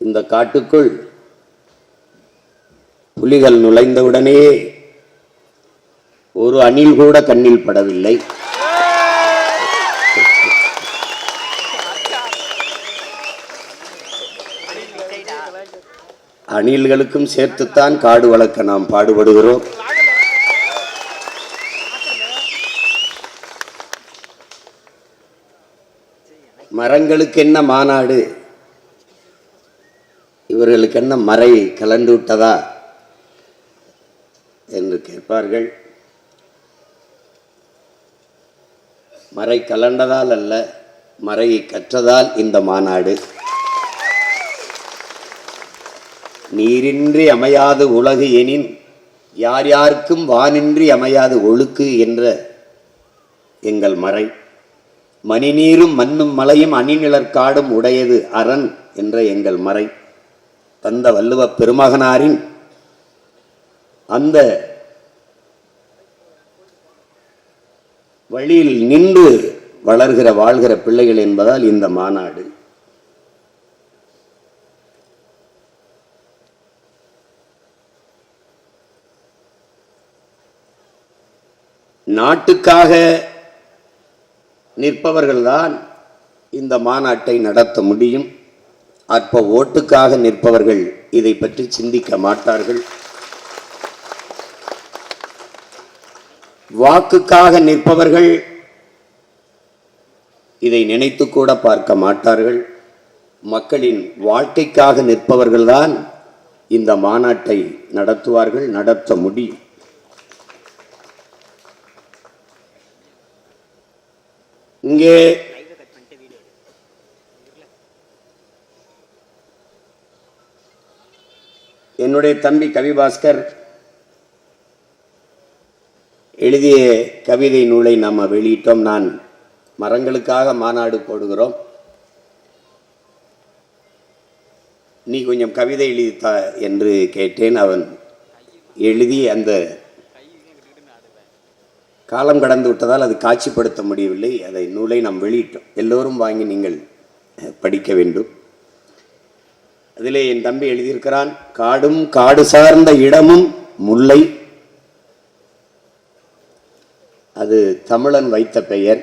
இந்த காட்டுக்குள் புலிகள் நுழைந்தவுடனே ஒரு அணில் கூட கண்ணில் படவில்லை. அணில்களுக்கும் சேர்த்துத்தான் காடு வளர்க்க நாம் பாடுபடுகிறோம். மரங்களுக்கு என்ன மாநாடு, இவர்களுக்கு என்ன மறை கலந்து விட்டதா என்று கேட்பார்கள். மறை கலண்டதால் அல்ல, மறையை கற்றதால் இந்த மாநாடு. நீரின்றி அமையாது உலகு எனின் யார் யாருக்கும் வானின்றி அமையாது ஒழுக்கு என்ற எங்கள் மறை. மணிநீரும் மண்ணும் மலையும் அணிநிழற்காடும் உடையது அரண் என்ற எங்கள் மறை. தந்த வள்ளுவ பெருமகனாரின் அந்த வழியில் நின்று வளர்கிற வாழ்கிற பிள்ளைகள் என்பதால் இந்த மாநாடு. நாட்டுக்காக நிற்பவர்கள்தான் இந்த மாநாட்டை நடத்த முடியும். அற்ப ஓட்டுக்காக நிற்பவர்கள் இதை பற்றி சிந்திக்க மாட்டார்கள். வாக்குக்காக நிற்பவர்கள் இதை நினைத்து கூட பார்க்க மாட்டார்கள். மக்களின் வாழ்க்கைக்காக நிற்பவர்கள்தான் இந்த மாநாட்டை நடத்துவார்கள், நடத்த முடியும். இங்கே என்னுடைய தம்பி கவிபாஸ்கர் எழுதிய கவிதை நூலை நாம் வெளியிட்டோம். நான் மரங்களுக்காக மாநாடு போடுகிறோம், நீ கொஞ்சம் கவிதை எழுதித்தா என்று கேட்டேன். அவன் எழுதி அந்த காலம் கடந்து விட்டதால் அது காட்சிப்படுத்த முடியவில்லை. அதை நூலை நாம் வெளியிட்டோம். எல்லோரும் வாங்கி நீங்கள் படிக்க வேண்டும். அதிலே என் தம்பி எழுதியிருக்கிறான், காடும் காடு சார்ந்த இடமும் முல்லை, அது தமிழன் வைத்த பெயர்.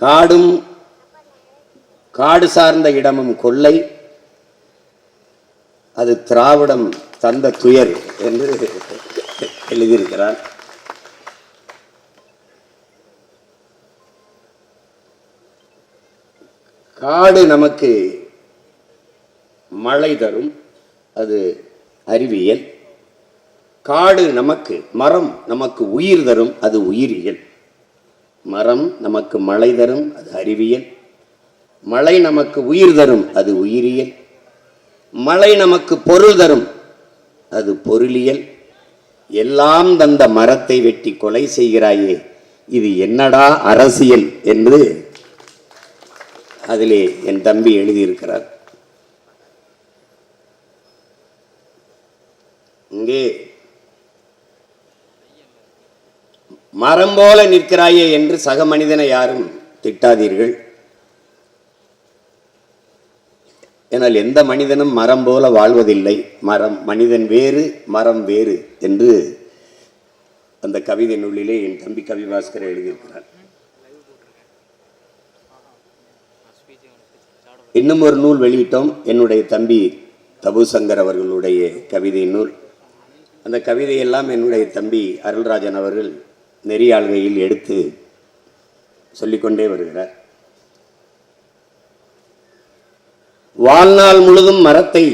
காடும் காடு சார்ந்த இடமும் கொல்லை, அது திராவிடம் தந்த துயர் என்று எழுதியிருக்கிறார். காடு நமக்கு மழை தரும், அது அறிவியல். காடு நமக்கு, மரம் நமக்கு உயிர் தரும், அது உயிரியல். மரம் நமக்கு மழை தரும், அது அறிவியல். மழை நமக்கு உயிர் தரும், அது உயிரியல். மழை நமக்கு பொருள் தரும், அது பொருளியல். எல்லாம் தந்த மரத்தை வெட்டி கொலை செய்கிறாயே, இது என்னடா அரசியல் என்று அதிலே என் தம்பி எழுதியிருக்கிறார். இங்கே மரம் போல நிற்கிறாயே என்று சக மனிதனை யாரும் திட்டாதீர்கள். ஏனால் எந்த மனிதனும் மரம் போல வாழ்வதில்லை. மனிதன் வேறு, மரம் வேறு என்று அந்த கவிதை நூலிலே என் தம்பி கவிபாஸ்கர் எழுதியிருக்கிறார். இன்னும் ஒரு நூல் வெளியிட்டோம், என்னுடைய தம்பி தபுசங்கர் அவர்களுடைய கவிதை நூல். அந்த கவிதையெல்லாம் என்னுடைய தம்பி அருள்ராஜன் அவர்கள் நெறியாள்கையில் எடுத்து சொல்லிக்கொண்டே வருகிறார். வாழ்நாள் முழுதும் மரத்தை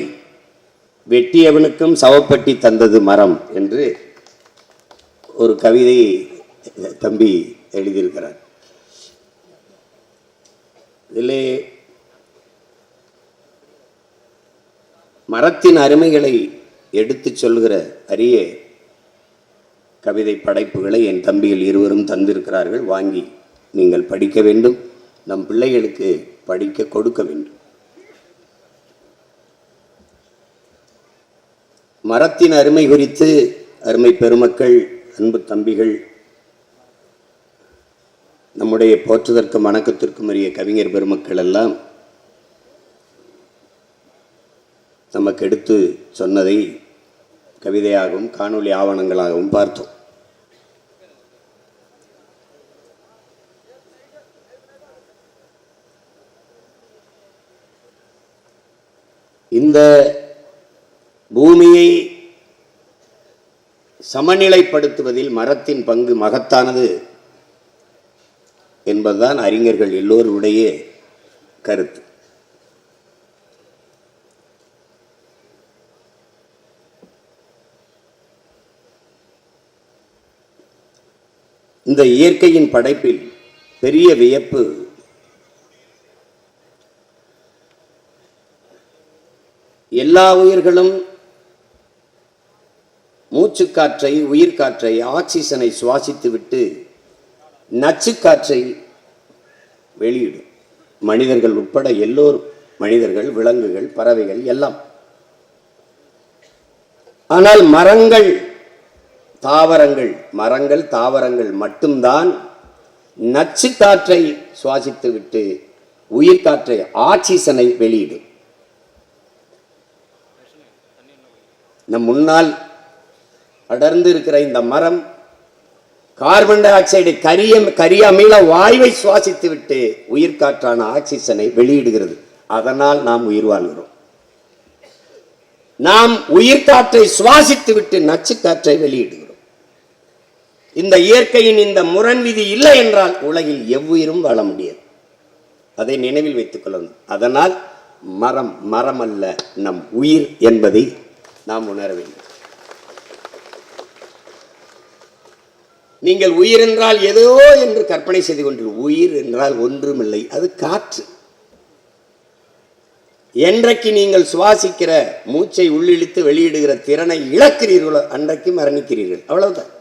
வெட்டியவனுக்கும் சவப்பட்டி தந்தது மரம் என்று ஒரு கவிதை தம்பி எழுதியிருக்கிறார். இதிலே மரத்தின் அருமைகளை எடுத்து சொல்கிற அரிய கவிதை படைப்புகளை என் தம்பிகள் இருவரும் தந்திருக்கிறார்கள். வாங்கி நீங்கள் படிக்க வேண்டும், நம் பிள்ளைகளுக்கு படிக்க கொடுக்க வேண்டும். மரத்தின் அருமை குறித்து அருமை பெருமக்கள், அன்பு தம்பிகள், நம்முடைய போற்றுதற்கும் வணக்கத்திற்கும் உரிய கவிஞர் பெருமக்கள் எல்லாம் நமக்கு எடுத்து சொன்னதை கவிதையாகவும் காணொளி ஆவணங்களாகவும் பார்த்தோம். இந்த பூமியை சமநிலைப்படுத்துவதில் மரத்தின் பங்கு மகத்தானது என்பதுதான் அறிஞர்கள் எல்லோருடைய கருத்து. இந்த இயற்கையின் படைப்பில் பெரிய வியப்பு எல்லா உயிர்களும் மூச்சுக்காற்றை, உயிர்காற்றை, ஆக்சிஜனை சுவாசித்துவிட்டு நச்சுக்காற்றை வெளியிடும். மனிதர்கள் உட்பட எல்லோரும், மனிதர்கள், விலங்குகள், பறவைகள் எல்லாம். ஆனால் மரங்கள், தாவரங்கள் மட்டும்தான் நச்சுக்காற்றை சுவாசித்துவிட்டு உயிர்காற்றை, ஆக்சிஜனை வெளியிடும். நம் முன்னால் அடர்ந்து இருக்கிற இந்த மரம் கார்பன் டை ஆக்சைடை, கரிய அமில வாயுவை சுவாசித்து விட்டு உயிர்காற்றான ஆக்சிஜனை வெளியிடுகிறது. அதனால் நாம் உயிர் வாழ்கிறோம். நாம் உயிர்காற்றை சுவாசித்து விட்டு நச்சுக்காற்றை வெளியிடுகிறோம். இந்த இயற்கையின் இந்த முரண் விதி இல்லை என்றால் உலகில் எவ்வுயிரும் வாழ முடியாது. அதை நினைவில் வைத்துக் கொள்ளணும். அதனால் மரம் அல்ல, நம் உயிர் என்பதை நாம் உணர வேண்டும். நீங்கள் உயிர் என்றால் ஏதோ என்று கற்பனை செய்து கொண்டீர்கள். உயிர் என்றால் ஒன்றுமில்லை, அது காற்று. என்றைக்கு நீங்கள் சுவாசிக்கிற மூச்சை உள்ளிழுத்து வெளியிடுகிற திறனை இழக்கிறீர்களோ அன்றைக்கு மரணிக்கிறீர்கள். அவ்வளவுதான்.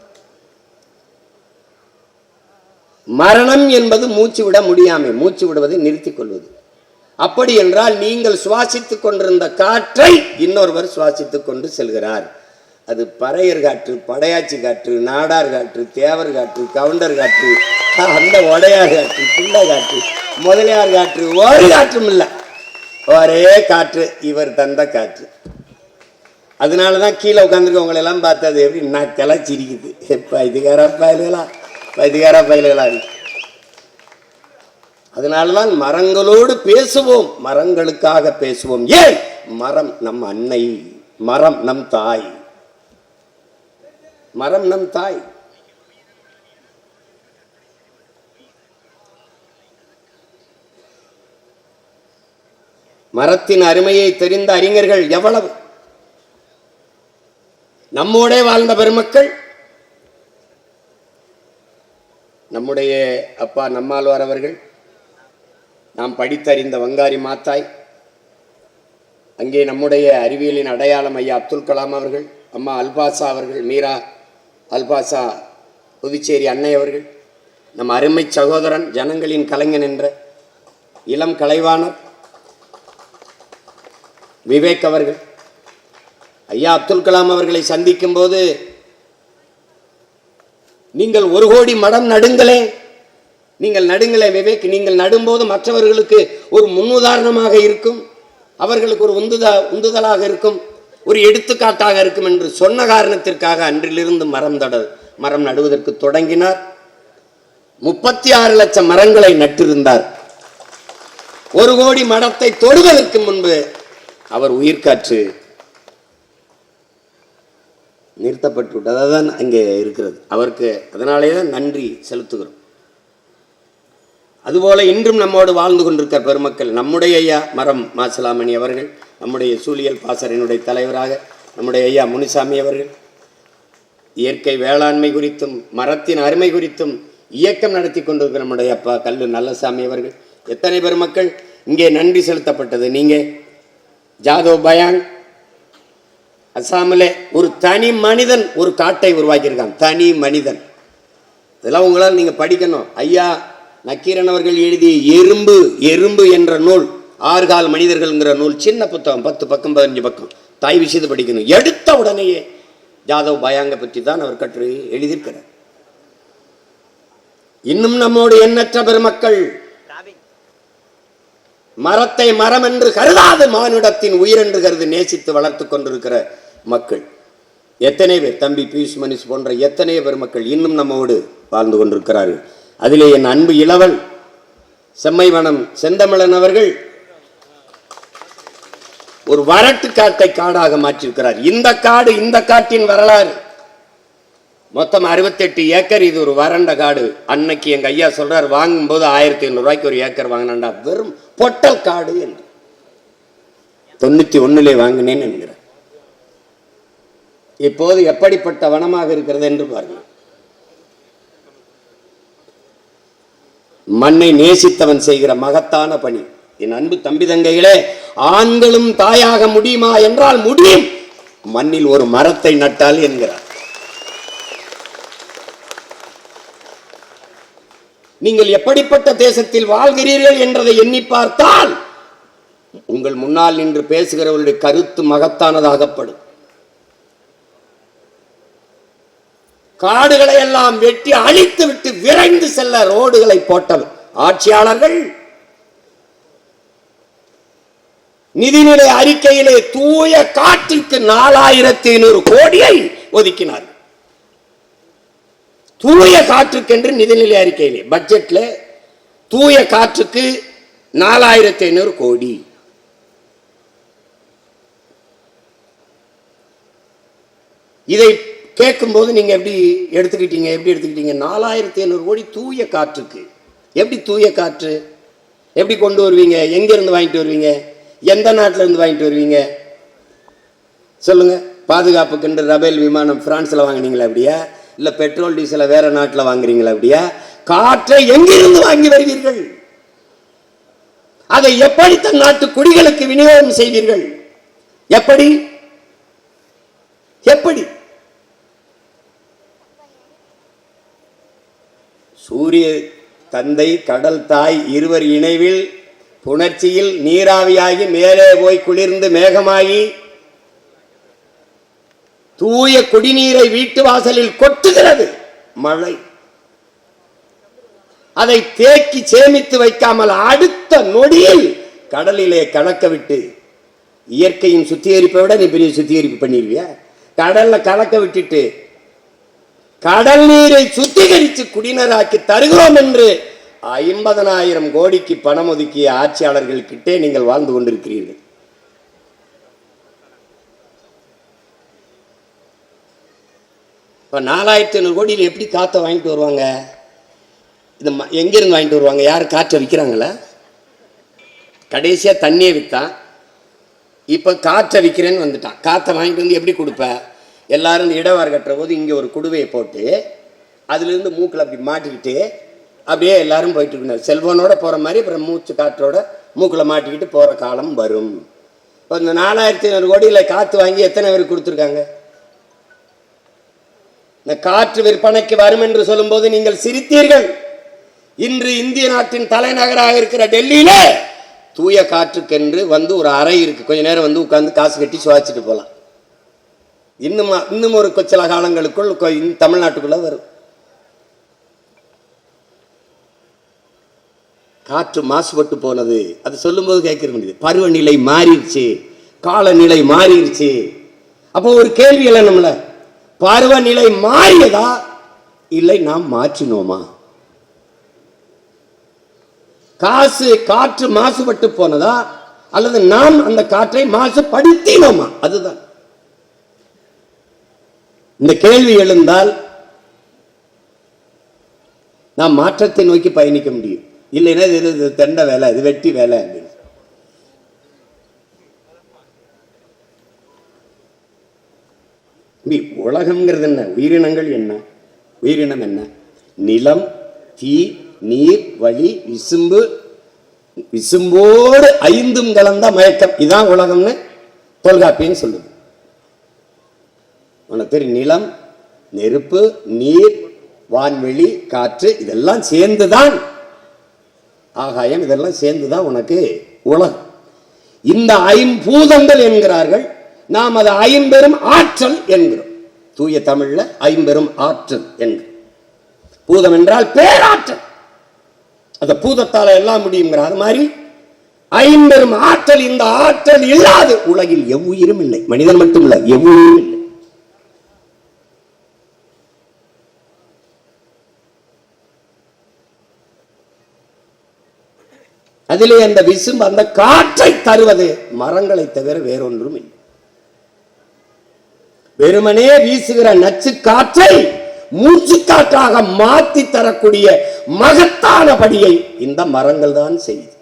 மரணம் என்பது மூச்சு விட முடியாமை, மூச்சு விடுவதை நிறுத்திக் கொள்வது. அப்படி என்றால் நீங்கள் சுவாசித்துக் கொண்டிருந்த காற்றை இன்னொருவர் சுவாசித்துக் கொண்டு செல்கிறார். அது பறையர் காற்று, படையாச்சி காற்று, நாடார் காற்று, தேவர் காற்று, கவுண்டர் காற்று, அந்த உடையார் காற்று, பிள்ளை காற்று, முதலியார் காற்று, ஒரு காற்றும் இல்லை, ஒரே காற்று, இவர் தந்த காற்று. அதனாலதான் கீழே உட்காந்துருக்கவங்களை எல்லாம் பார்த்தது எப்படி நக்கெல்லாம் சிரிக்குது. பைதிகார பயல்களா. அதனால்தான் மரங்களோடு பேசுவோம், மரங்களுக்காக பேசுவோம். ஏன்? மரம் நம் அன்னை, மரம் நம் தாய், மரம் நம் தாய். மரத்தின் அருமையை தெரிந்த அறிஞர்கள் எவ்வளவு! நம்மோட வாழ்ந்த பெருமக்கள், நம்முடைய அப்பா நம்மாழ்வார் அவர்கள், நாம் படித்தறிந்த வங்காரி மாத்தாய், அங்கே நம்முடைய அறிவியலின் அடையாளம் ஐயா அப்துல் கலாம் அவர்கள், அம்மா அல்பாசா அவர்கள், மீரா அல்பாசா புதுச்சேரி அன்னை அவர்கள், நம் அருமை சகோதரன் ஜனங்களின் கலைஞன் என்ற இளம் கலைவாணர் விவேக் அவர்கள், ஐயா அப்துல் கலாம் அவர்களை சந்திக்கும் போது, நீங்கள் 1 கோடி மரம் நடுங்களே, நீங்கள் நடுங்களே விவேக், நீங்கள் நடும்போது மற்றவர்களுக்கு ஒரு முன்னுதாரணமாக இருக்கும், அவர்களுக்கு ஒரு உந்துதலாக இருக்கும், ஒரு எடுத்துக்காட்டாக இருக்கும் என்று சொன்ன காரணத்திற்காக அன்றிலிருந்து மரம் நடுவதற்கு தொடங்கினார். 36 லட்சம் மரங்களை நட்டிருந்தார். 1 கோடி மரத்தை தொடுவதற்கு முன்பு அவர் உயிர்காற்று நிறுத்தப்பட்டு விட்டது. அதுதான் அங்கே இருக்கிறது அவருக்கு. அதனாலே தான் நன்றி செலுத்துகிறோம். அதுபோல இன்றும் நம்மோடு வாழ்ந்து கொண்டிருக்கிற பெருமக்கள், நம்முடைய ஐயா மரம் மாசிலாமணி அவர்கள், நம்முடைய சூழியல் பாசறையினுடைய தலைவராக நம்முடைய ஐயா முனிசாமி அவர்கள், இயற்கை வேளாண்மை குறித்தும் மரத்தின் அருமை குறித்தும் இயக்கம் நடத்தி கொண்டிருக்கிற நம்முடைய அப்பா கல்லு நல்லசாமி அவர்கள், எத்தனை பெருமக்கள் இங்கே நன்றி செலுத்தப்பட்டது. நீங்கள் ஜாதவ் பயாங் அசாமில் ஒரு தனி மனிதன் ஒரு காட்டை உருவாக்கியிருக்கான், தனி மனிதன். இதெல்லாம் உங்களால் நீங்கள் படிக்கணும். ஐயா நக்கீரன் அவர்கள் எழுதிய எறும்பு என்ற நூல், 6 கால் மனிதர்கள்ங்கிற நூல், சின்ன புத்தகம், 10 பக்கம் 15 பக்கம், தாய் விஷயத்தை படிக்கணும். எடுத்த உடனேயே ஜாதவ் பயாங்கை பற்றி தான் அவர் கட்டுரை எழுதியிருக்கிறார். இன்னும் நம்மோடு எண்ணற்ற பெருமக்கள் மரத்தை மரம் என்று கருதாது மானுடத்தின் உயிர் என்று கருது நேசித்து வளர்த்து கொண்டிருக்கிற மக்கள் எத்தனை பேர், தம்பி பியூஷ் மணிஷ் போன்ற எத்தனை பேர் மக்கள் இன்னும் நம்மோடு வாழ்ந்து கொண்டிருக்கிறார்கள். அதிலே என் அன்பு இளவல் செம்மைவனம் செந்தமிழன் அவர்கள் ஒரு வரட்டு காட்டை காடாக மாற்றியிருக்கிறார். இந்த காடு, இந்த காட்டின் வரலாறு மொத்தம் 68 ஏக்கர். இது ஒரு வறண்ட காடு. அன்னைக்கு எங்க ஐயா சொல்றார், வாங்கும் போது 1500 ரூபாய்க்கு ஒரு ஏக்கர் வாங்கினாண்டா, வெறும் பொட்டல் காடு என்று 91 வாங்கினேன் என்கிறார். இப்போது எப்படிப்பட்ட வனமாக இருக்கிறது என்று பாருங்கள். மண்ணை நேசித்தவன் செய்கிற மகத்தான பணி. என் அன்பு தம்பி தங்கைகளே, ஆண்களும் தாயாக முடியுமா என்றால் முடியும். மண்ணில் ஒரு மரத்தை நட்டால் என்கிறார். நீங்கள் எப்படிப்பட்ட தேசத்தில் வாழ்கிறீர்கள் என்றதை எண்ணி பார்த்தால் உங்கள் முன்னால் நின்று பேசுகிறவர்களுடைய கருத்து மகத்தானதாகப்படும். காடுகளை எல்லாம் வெட்டி அழித்து விட்டு விரைந்து செல்ல ரோடுகளை போட்டவர் ஆட்சியாளர்கள். நிதிநிலை அறிக்கையிலே தூய காற்றுக்கு 4500 கோடியை ஒதுக்கினார். தூய காற்றுக்கு என்று நிதிநிலை அறிக்கையிலே பட்ஜெட்ல தூய காற்றுக்கு 4500 கோடி. இதை கேட்கும் போது நீங்க எப்படி எடுத்துக்கிட்டீங்க? 4500 கோடி தூய காற்றுக்கு. எப்படி தூய காற்று எப்படி கொண்டு வருவீங்க? எங்க இருந்து வாங்கிட்டு வருவீங்க? எந்த நாட்டில இருந்து வாங்கிட்டு வருவீங்க சொல்லுங்க? பாதுகாப்புக்கு ரபேல் விமானம் பிரான்ஸ்ல வாங்கினீங்களா அப்படியா? இல்ல பெட்ரோல் டீசலை வேற நாட்டில் வாங்குறீங்களா அப்படியா? காற்றை எங்கிருந்து வாங்கி வருவீர்கள்? அதை எப்படி தன் நாட்டு குடிகளுக்கு விநியோகம் செய்வீர்கள்? எப்படி எப்படி? சூரிய தந்தை கடல் தாய் இருவர் இணைவில் புணர்ச்சியில் நீராவியாகி மேலே போய் குளிர்ந்து மேகமாகி தூய குடிநீரை வீட்டு வாசலில் கொட்டுகிறது மழை. அதை தேக்கி சேமித்து வைக்காமல் அடுத்த நொடியில் கடலிலே கலக்க விட்டு, இயற்கையின் சுத்திகரிப்பை விட நீ பெரிய சுத்திகரிப்பு பண்ணிருவியா? கடல்ல கலக்க விட்டுட்டு கடல் நீரை சுத்திகரித்து குடிநீராக்கி தருகிறோம் என்று 50,000 கோடிக்கு பணம் ஒதுக்கிய ஆட்சியாளர்கள் கிட்டே நீங்கள் வாழ்ந்து கொண்டிருக்கிறீர்கள். இப்போ 4500 கோடியில் எப்படி காற்றை வாங்கிட்டு வருவாங்க? இது எங்கிருந்து வாங்கிட்டு வருவாங்க? யார் காற்றை விற்கிறாங்களா? கடைசியாக தண்ணியை விற்றான், இப்போ காற்றை விற்கிறேன்னு வந்துட்டான். காற்றை வாங்கிட்டு வந்து எப்படி கொடுப்ப? எல்லாரும் இந்த இடவாறு கட்டுற போது இங்கே ஒரு குடுவையை போட்டு அதுலேருந்து மூக்கில் அப்படி மாட்டிக்கிட்டு அப்படியே எல்லாரும் போயிட்டு இருக்கணும். செல்போனோட போகிற மாதிரி அப்புறம் மூச்சு காற்றோட மூக்கில் மாட்டிக்கிட்டு போகிற காலம் வரும். இப்போ இந்த 4500 கோடியில் காற்று வாங்கி எத்தனை பேருக்கு கொடுத்துருக்காங்க? இந்த காற்று விற்பனைக்கு வரும் என்று சொல்லும்போது நீங்கள் சிரித்தீர்கள். இன்று இந்திய நாட்டின் தலைநகராக இருக்கிற டெல்லியிலே தூய காற்றுக்கென்று வந்து ஒரு அறை இருக்கு. கொஞ்ச நேரம் வந்து உட்கார்ந்து காசு கட்டி சுவாச்சிட்டு போகலாம். இன்னும் ஒரு சில காலங்களுக்குள் தமிழ்நாட்டுக்குள்ள வரும். காற்று மாசுபட்டு போனது. அது சொல்லும்போது கேட்க முடியுது. பருவநிலை மாறிடுச்சு, காலநிலை மாறிடுச்சு. அப்போ ஒரு கேள்வி இல்லை, நம்மள பருவநிலை மாறியதா இல்லை நாம் மாற்றினோமா? காற்று மாசுபட்டு போனதா அல்லது நாம் அந்த காற்றை மாசுபடுத்தினோமா? அதுதான் இந்த கேள்வி எழுந்தால் நாம் மாற்றத்தை நோக்கி பயணிக்க முடியும். இல்லைன்னா இது தெண்ட வேலை, இது வெட்டி வேலை அப்படின்னு. உலகம்ங்கிறது என்ன? உயிரினங்கள் என்ன? உயிரினம் என்ன? நிலம், தீ, நீர், வழி, விசும்பு, விசும்போடு 5ம் கலந்த மயக்கம். இதுதான் உலகம்னு தொல்காப்பியம் சொல்லுது. உனக்கு தெரியும், நிலம், நெருப்பு, நீர், வான்வெளி, காற்று இதெல்லாம் சேர்ந்துதான் ஆகாயம். இதெல்லாம் சேர்ந்துதான் உனக்கு உலகம். இந்த 5 என்கிறார்கள். நாம் அதை 50 ஆற்றல் என்கிறோம். தூய தமிழ்ல 50 ஆற்றல் என்கிறோம். பூதம் என்றால் பேராற்றல். அந்த பூதத்தால எல்லாம் முடியுங்கிற. அது மாதிரி ஐம்பெரும் ஆற்றல். இந்த ஆற்றல் இல்லாது உலகில் எவ்வுயிரும் இல்லை. மனிதன் மட்டும் இல்லை, எவ்வுயிரும் இல்லை. அதிலே அந்த விசும்பு, அந்த காற்றை தருவது மரங்களை தவிர வேறொன்றும் இல்லை. வெறுமனே வீசுகிற நச்சு காற்றை மூச்சு காற்றாக மாற்றி தரக்கூடிய மகத்தான படியை இந்த மரங்கள் தான் செய்யுது.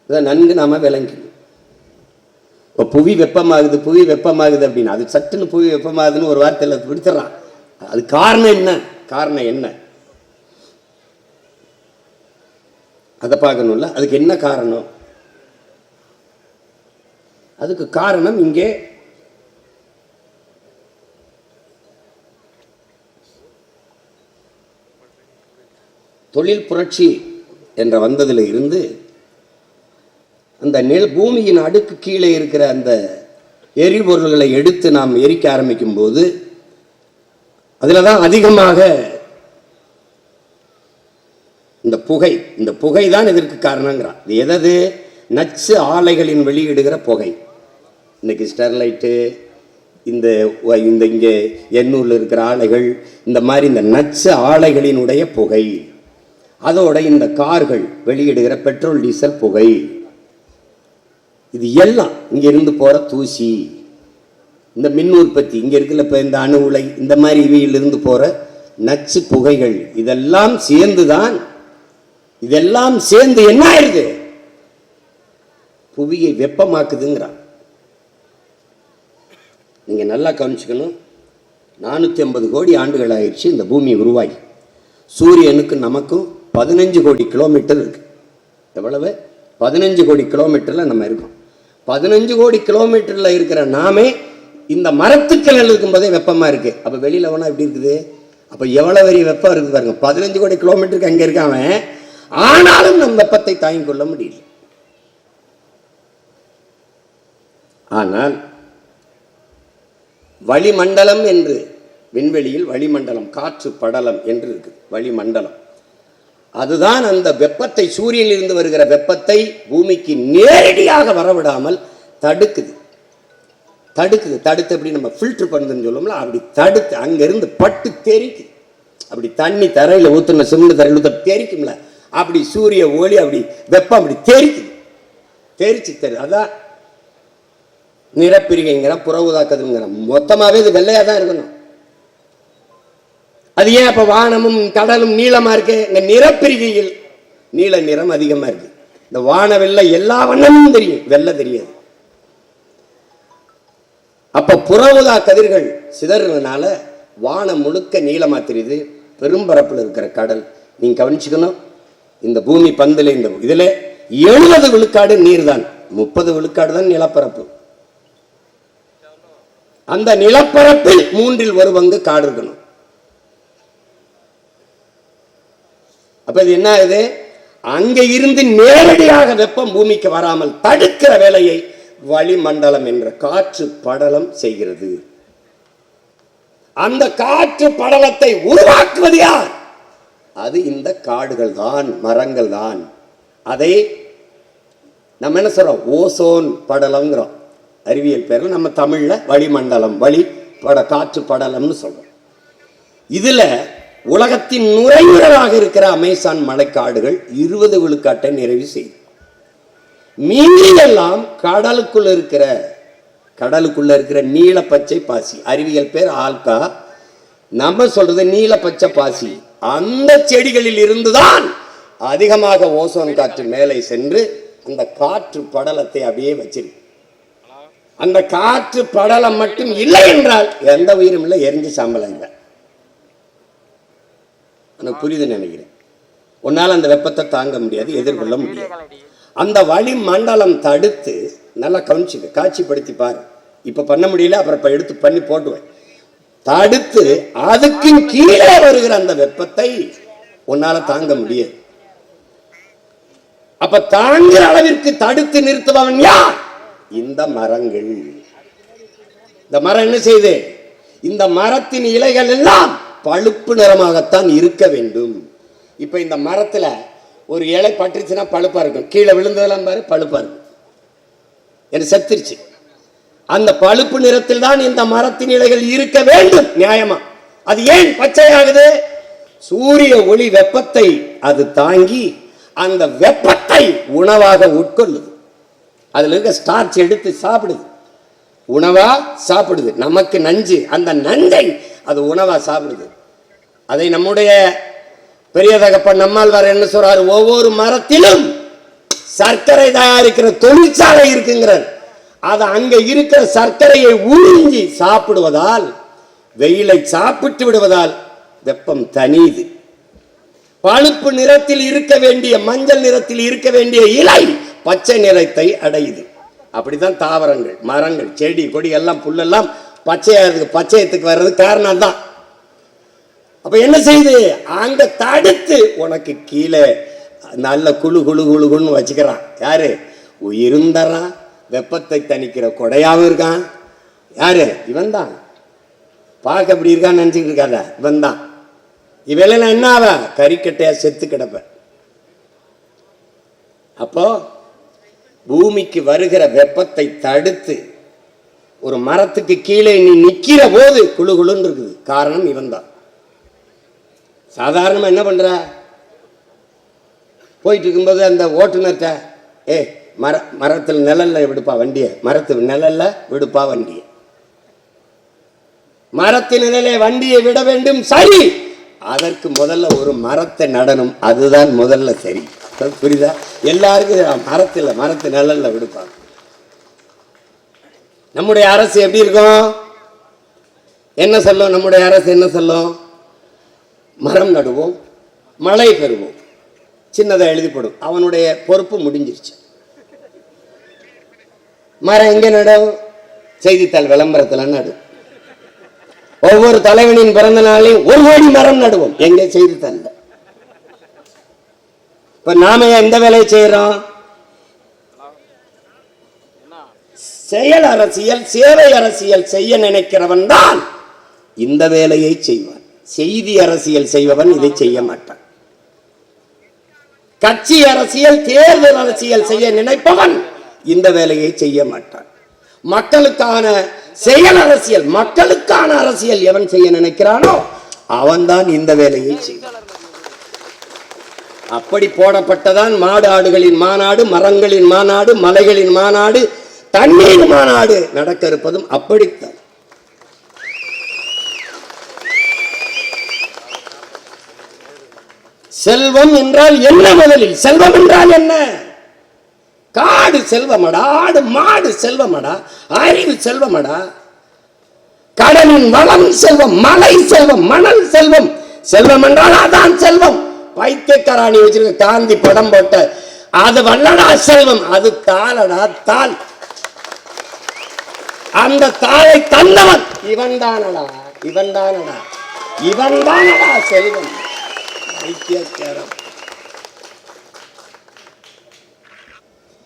இதை நன்கு நாம விளங்கணும். இப்போ புவி வெப்பமாகுது, புவி வெப்பமாகுது அப்படின்னு அது சட்டுன்னு புவி வெப்பமாகுதுன்னு ஒரு வார்த்தையில் பிடிச்சிடறான். அது காரணம் என்ன? காரணம் என்ன அதை பார்க்கணும்ல. அதுக்கு என்ன காரணம்? அதுக்கு காரணம் இங்கே தொழில் புரட்சி என்ற வந்ததில் இருந்து அந்த பூமியின் அடுக்கு கீழே இருக்கிற அந்த எரிபொருள்களை எடுத்து நாம் எரிக்க ஆரம்பிக்கும் போது அதில் தான் அதிகமாக இந்த புகை தான் இதற்கு காரணங்கிறான். இது எதது? நச்சு ஆலைகளின் வெளியிடுகிற புகை. இன்னைக்கு ஸ்டெர்லைட்டு, இந்த இங்கே எண்ணூரில் இருக்கிற ஆலைகள், இந்த மாதிரி இந்த நச்சு ஆலைகளினுடைய புகை, அதோட இந்த கார்கள் வெளியிடுகிற பெட்ரோல் டீசல் புகை, இது எல்லாம் இங்க இருந்து போற தூசி, இந்த மின் உற்பத்தி இங்க இருக்குல்ல, இப்ப இந்த அணு உலை, இந்த மாதிரி இவையிலிருந்து போற நச்சு புகைகள், இதெல்லாம் சேர்ந்துதான், இதெல்லாம் சேர்ந்து என்ன ஆயிருது? புவியை வெப்பமாக்குதுங்கிறான். நீங்க நல்லா கவனிச்சுக்கணும். 450 கோடி ஆண்டுகள் ஆயிடுச்சு இந்த பூமி உருவாகி. சூரியனுக்கு நமக்கும் 15 கோடி கிலோமீட்டர் இருக்கு. எவ்வளவு? 15 கோடி கிலோமீட்டர்ல நம்ம இருக்கோம். 15 கோடி கிலோமீட்டர்ல இருக்கிற நாமே இந்த மரத்துக்கள் இருக்கும் போதே வெப்பமா இருக்கு. அப்ப வெளியில வேணா எப்படி இருக்குது? அப்ப எவ்வளவு பெரிய வெப்பம் இருக்கு பாருங்க. 15 கோடி கிலோமீட்டருக்கு அங்க இருக்காம, ஆனாலும் நம் வெப்பத்தை தாங்கிக் கொள்ள முடியல. ஆனால் வளிமண்டலம் என்று விண்வெளியில் வளிமண்டலம், காற்று படலம் என்று இருக்கு. வளிமண்டலம் அதுதான் அந்த வெப்பத்தை, சூரியனில் இருந்து வருகிற வெப்பத்தை பூமிக்கு நேரடியாக வரவிடாமல் தடுக்குது. தடுத்து எப்படி நம்ம ஃபில்டர் பண்ணுதுன்னு சொல்லுவோம்ல, அப்படி தடுத்து அங்கிருந்து பட்டு தெரிக்குது. அப்படி தண்ணி தரையில் ஊத்துன சிமெண்ட் தரையில் ஊத்த தெரிக்கும்ல, அப்படி சூரிய ஒளி அப்படி வெப்பம் அப்படி தெரிச்சு அதான் நிறப்பிரிகைங்கிற புறவுதாக்குதுங்கிற. மொத்தமாவே இது வெள்ளையா தான் இருக்கணும். அது ஏன் அப்ப வானமும் கடலும் நீளமா இருக்கு? இந்த நிறப்பிரிகையில் நீல நிறம் அதிகமா இருக்கு. இந்த வான வெள்ளை எல்லா வண்ணமும் தெரியும், வெள்ளை தெரியாது. அப்ப புறவுதா கதிர்கள் சிதறதுனால வானம் முழுக்க நீளமா தெரியுது. பெரும்பரப்புல இருக்கிற கடல் நீங்க கவனிச்சுக்கணும். இந்த பூமி பந்துல இந்த இதுல 70 விழுக்காடு நீர் தான், 30 விழுக்காடு தான் நிலப்பரப்பு. அந்த நிலப்பரப்பில் 1/3 காடு இருக்கணும். அப்ப இது என்ன ஆகுது? அங்க இருந்து நேரடியாக வெப்பம் பூமிக்கு வராமல் தடுக்கிற வேலையை வளிமண்டலம் என்ற காற்று படலம் செய்கிறது. அந்த காற்று படலத்தை உருவாக்குவது யார்? அது இந்த காடுகள் தான், மரங்கள் தான். அதை நம்ம என்ன சொல்றோம்? ஓசோன் படலம்ங்கிறோம் அறிவியல் பேர்ல. நம்ம தமிழ்ல வளிமண்டலம், காற்று படலம்னு சொல்றோம். இதுல உலகத்தின் நுரையீரலாக இருக்கிற அமேசான் மலைக்காடுகள் 20 விழுக்காட்டை நிறைவு செய்யும். மீனெல்லாம் கடலுக்குள்ள இருக்கிற நீல பச்சை பாசி, அறிவியல் பேர் ஆல்கா, நம்ம சொல்றது நீல பச்சை பாசி. அந்த செடிகளில் இருந்துதான் அதிகமாக ஓசோன் காற்று மேலே சென்று அந்த காற்று படலத்தை அப்படியே வச்சிருக்கு. அந்த காற்று படலம் மட்டும் இல்லை என்றால் எந்த உயிரும் இல்லை, எரிஞ்சு சாம்பலம் இல்லை. எனக்கு புரியுது நினைக்கிறேன். உன்னால் அந்த வெப்பத்தை தாங்க முடியாது, எதிர்கொள்ள முடியாது. அந்த வளிமண்டலம் தடுத்து, நல்லா கவனிச்சுக்க, காட்சிப்படுத்தி பாரு. இப்ப பண்ண முடியல, அப்புறம் இப்ப எடுத்து பண்ணி போட்டுவேன். தடுத்து அதுக்கு கீழே வருகிற அந்த வெப்பத்தை உன்னால தாங்க முடியாது. அப்ப தாங்குற அளவிற்கு தடுத்து நிறுத்துபவன் யார்? இந்த மரங்கள். இந்த மரம் என்ன செய்யுது? இந்த மரத்தின் இலைகள் எல்லாம் பழுப்பு நிறமாகத்தான் இருக்க வேண்டும். இப்ப இந்த மரத்துல ஒரு இலை பட்டுச்சுன்னா பழுப்பா இருக்கும், கீழே விழுந்ததெல்லாம் பாரு பழுப்பா இருக்கும், எனக்கு செத்துருச்சு. அந்த பழுப்பு நிறத்தில் தான் இந்த மரத்தின் இலைகள் இருக்க வேண்டும் நியாயமா. அது ஏன் பச்சையாகுது? சூரிய ஒளி வெப்பத்தை அது தாங்கி அந்த வெப்பத்தை உணவாக உட்கொள்ளுது. அதுல இருக்க ஸ்டார்ச் எடுத்து சாப்பிடுது, உணவா சாப்பிடுது. நமக்கு நஞ்சு, அந்த நஞ்சை அது உணவா சாப்பிடுது. அதை நம்முடைய பெரிய தகப்பன் நம்மாழ்வார் என்ன சொல்றாரு? ஒவ்வொரு மரத்திலும் சர்க்கரை தயாரிக்கிற தொழிற்சாலை இருக்குங்கிறார். அது அங்க இருக்கிற சர்க்கரையை உறிஞ்சி சாப்பிடுவதால், வெயிலை சாப்பிட்டு விடுவதால் வெப்பம் தனியுது. பழுப்பு நிறத்தில் இருக்க வேண்டிய, மஞ்சள் நிறத்தில் இருக்க வேண்டிய இலை பச்சை நிறத்தை அடையுது. அப்படித்தான் தாவரங்கள், மரங்கள், செடி கொடி எல்லாம் புல்லெல்லாம் பச்சையத்துக்கு வர்றது காரணம் தான். அப்ப என்ன செய்யுது? அங்க தடுத்து உனக்கு கீழே நல்ல குழு குழு குழுன்னு வச்சுக்கிறான். யாரு? உயிருந்தரான், வெப்பத்தை தணிக்கிற கொடையாவும் இருக்கான். யாரு? இவன் தான். பார்க்க அப்படி இருக்கான்னு நினைச்சுட்டு இருக்காத, இவன் தான். இவெல்லாம் என்ன ஆவ? கறிக்கட்டையா செத்து கிடப்ப. அப்போ பூமிக்கு வருகிற வெப்பத்தை தடுத்து ஒரு மரத்துக்கு கீழே நீ நிக்கிற போது குழு குழுன்னு இருக்குது. காரணம் இவன் தான். சாதாரணமா என்ன பண்ற? போயிட்டு இருக்கும்போது அந்த ஓட்டுநர்கிட்ட, மரத்தில் நிழல்ல விடுப்பா வண்டிய, மரத்து நிழல்ல விடுப்பா வண்டிய, மரத்தின் நிழலை வண்டியை விட வேண்டும். சரி, அதற்கு முதல்ல ஒரு மரத்தை நடணும், அதுதான் முதல்ல சரி. புரியுதா? எல்லாருக்கும் மரத்தில், மரத்து நிழல்ல விடுப்பா. நம்முடைய அரசு எப்படி இருக்கும்? என்ன சொல்லும்? நம்முடைய அரசு என்ன சொல்லும்? மரம் நடுவோம், மழை பெறுவோம், சின்னதா எழுதிப்படும். அவனுடைய பொறுப்பு முடிஞ்சிருச்சு. மரம் எங்க நடும்? செய்தித்தாள் விளம்பரத்துல நடும். ஒவ்வொரு தலைவனின் பிறந்த நாளையும் 1 கோடி மரம் நடுவோம். எங்க? செய்தித்தாள். இப்ப நாம எந்த வேலையை செய்யறோம்? செயல் அரசியல், சேவை அரசியல் செய்ய நினைக்கிறவன் தான் இந்த வேலையை செய்வான். செய்தி அரசியல் செய்பவன் இதை செய்ய மாட்டான். கட்சி அரசியல், தேர்தல் அரசியல் செய்ய நினைப்பவன் இந்த வேலையை செய்ய மாட்டான். மக்களுக்கான செயல் அரசியல், மக்களுக்கான அரசியல் எவன் செய்ய நினைக்கிறானோ அவன் தான் இந்த வேலையை செய்வான். அப்படி போடப்பட்டதான் மாடு ஆடுகளின் மாநாடு, மரங்களின் மாநாடு, மலைகளின் மாநாடு, தண்ணீர் மாநாடு நடக்க இருப்பதும் அப்படித்தான். செல்வம் என்றால் என்ன? முதலில் செல்வம் என்றால் என்ன? காடு செல்வமடா, ஆடு மாடு செல்வமடா, அறிவு செல்வமடா, கடலின் வளம் செல்வம், மலை செல்வம், மணல் செல்வம். செல்வம் என்றால் அதான் செல்வம். பைத்தியக்காராணி வச்சிருக்க காந்தி படம் போட்ட அது வல்லடா செல்வம், அது தாளடா தாள். அந்த தாளை தந்தவன் இவன் தானடா, இவன் தானடா, இவன் தானடா செல்வம்.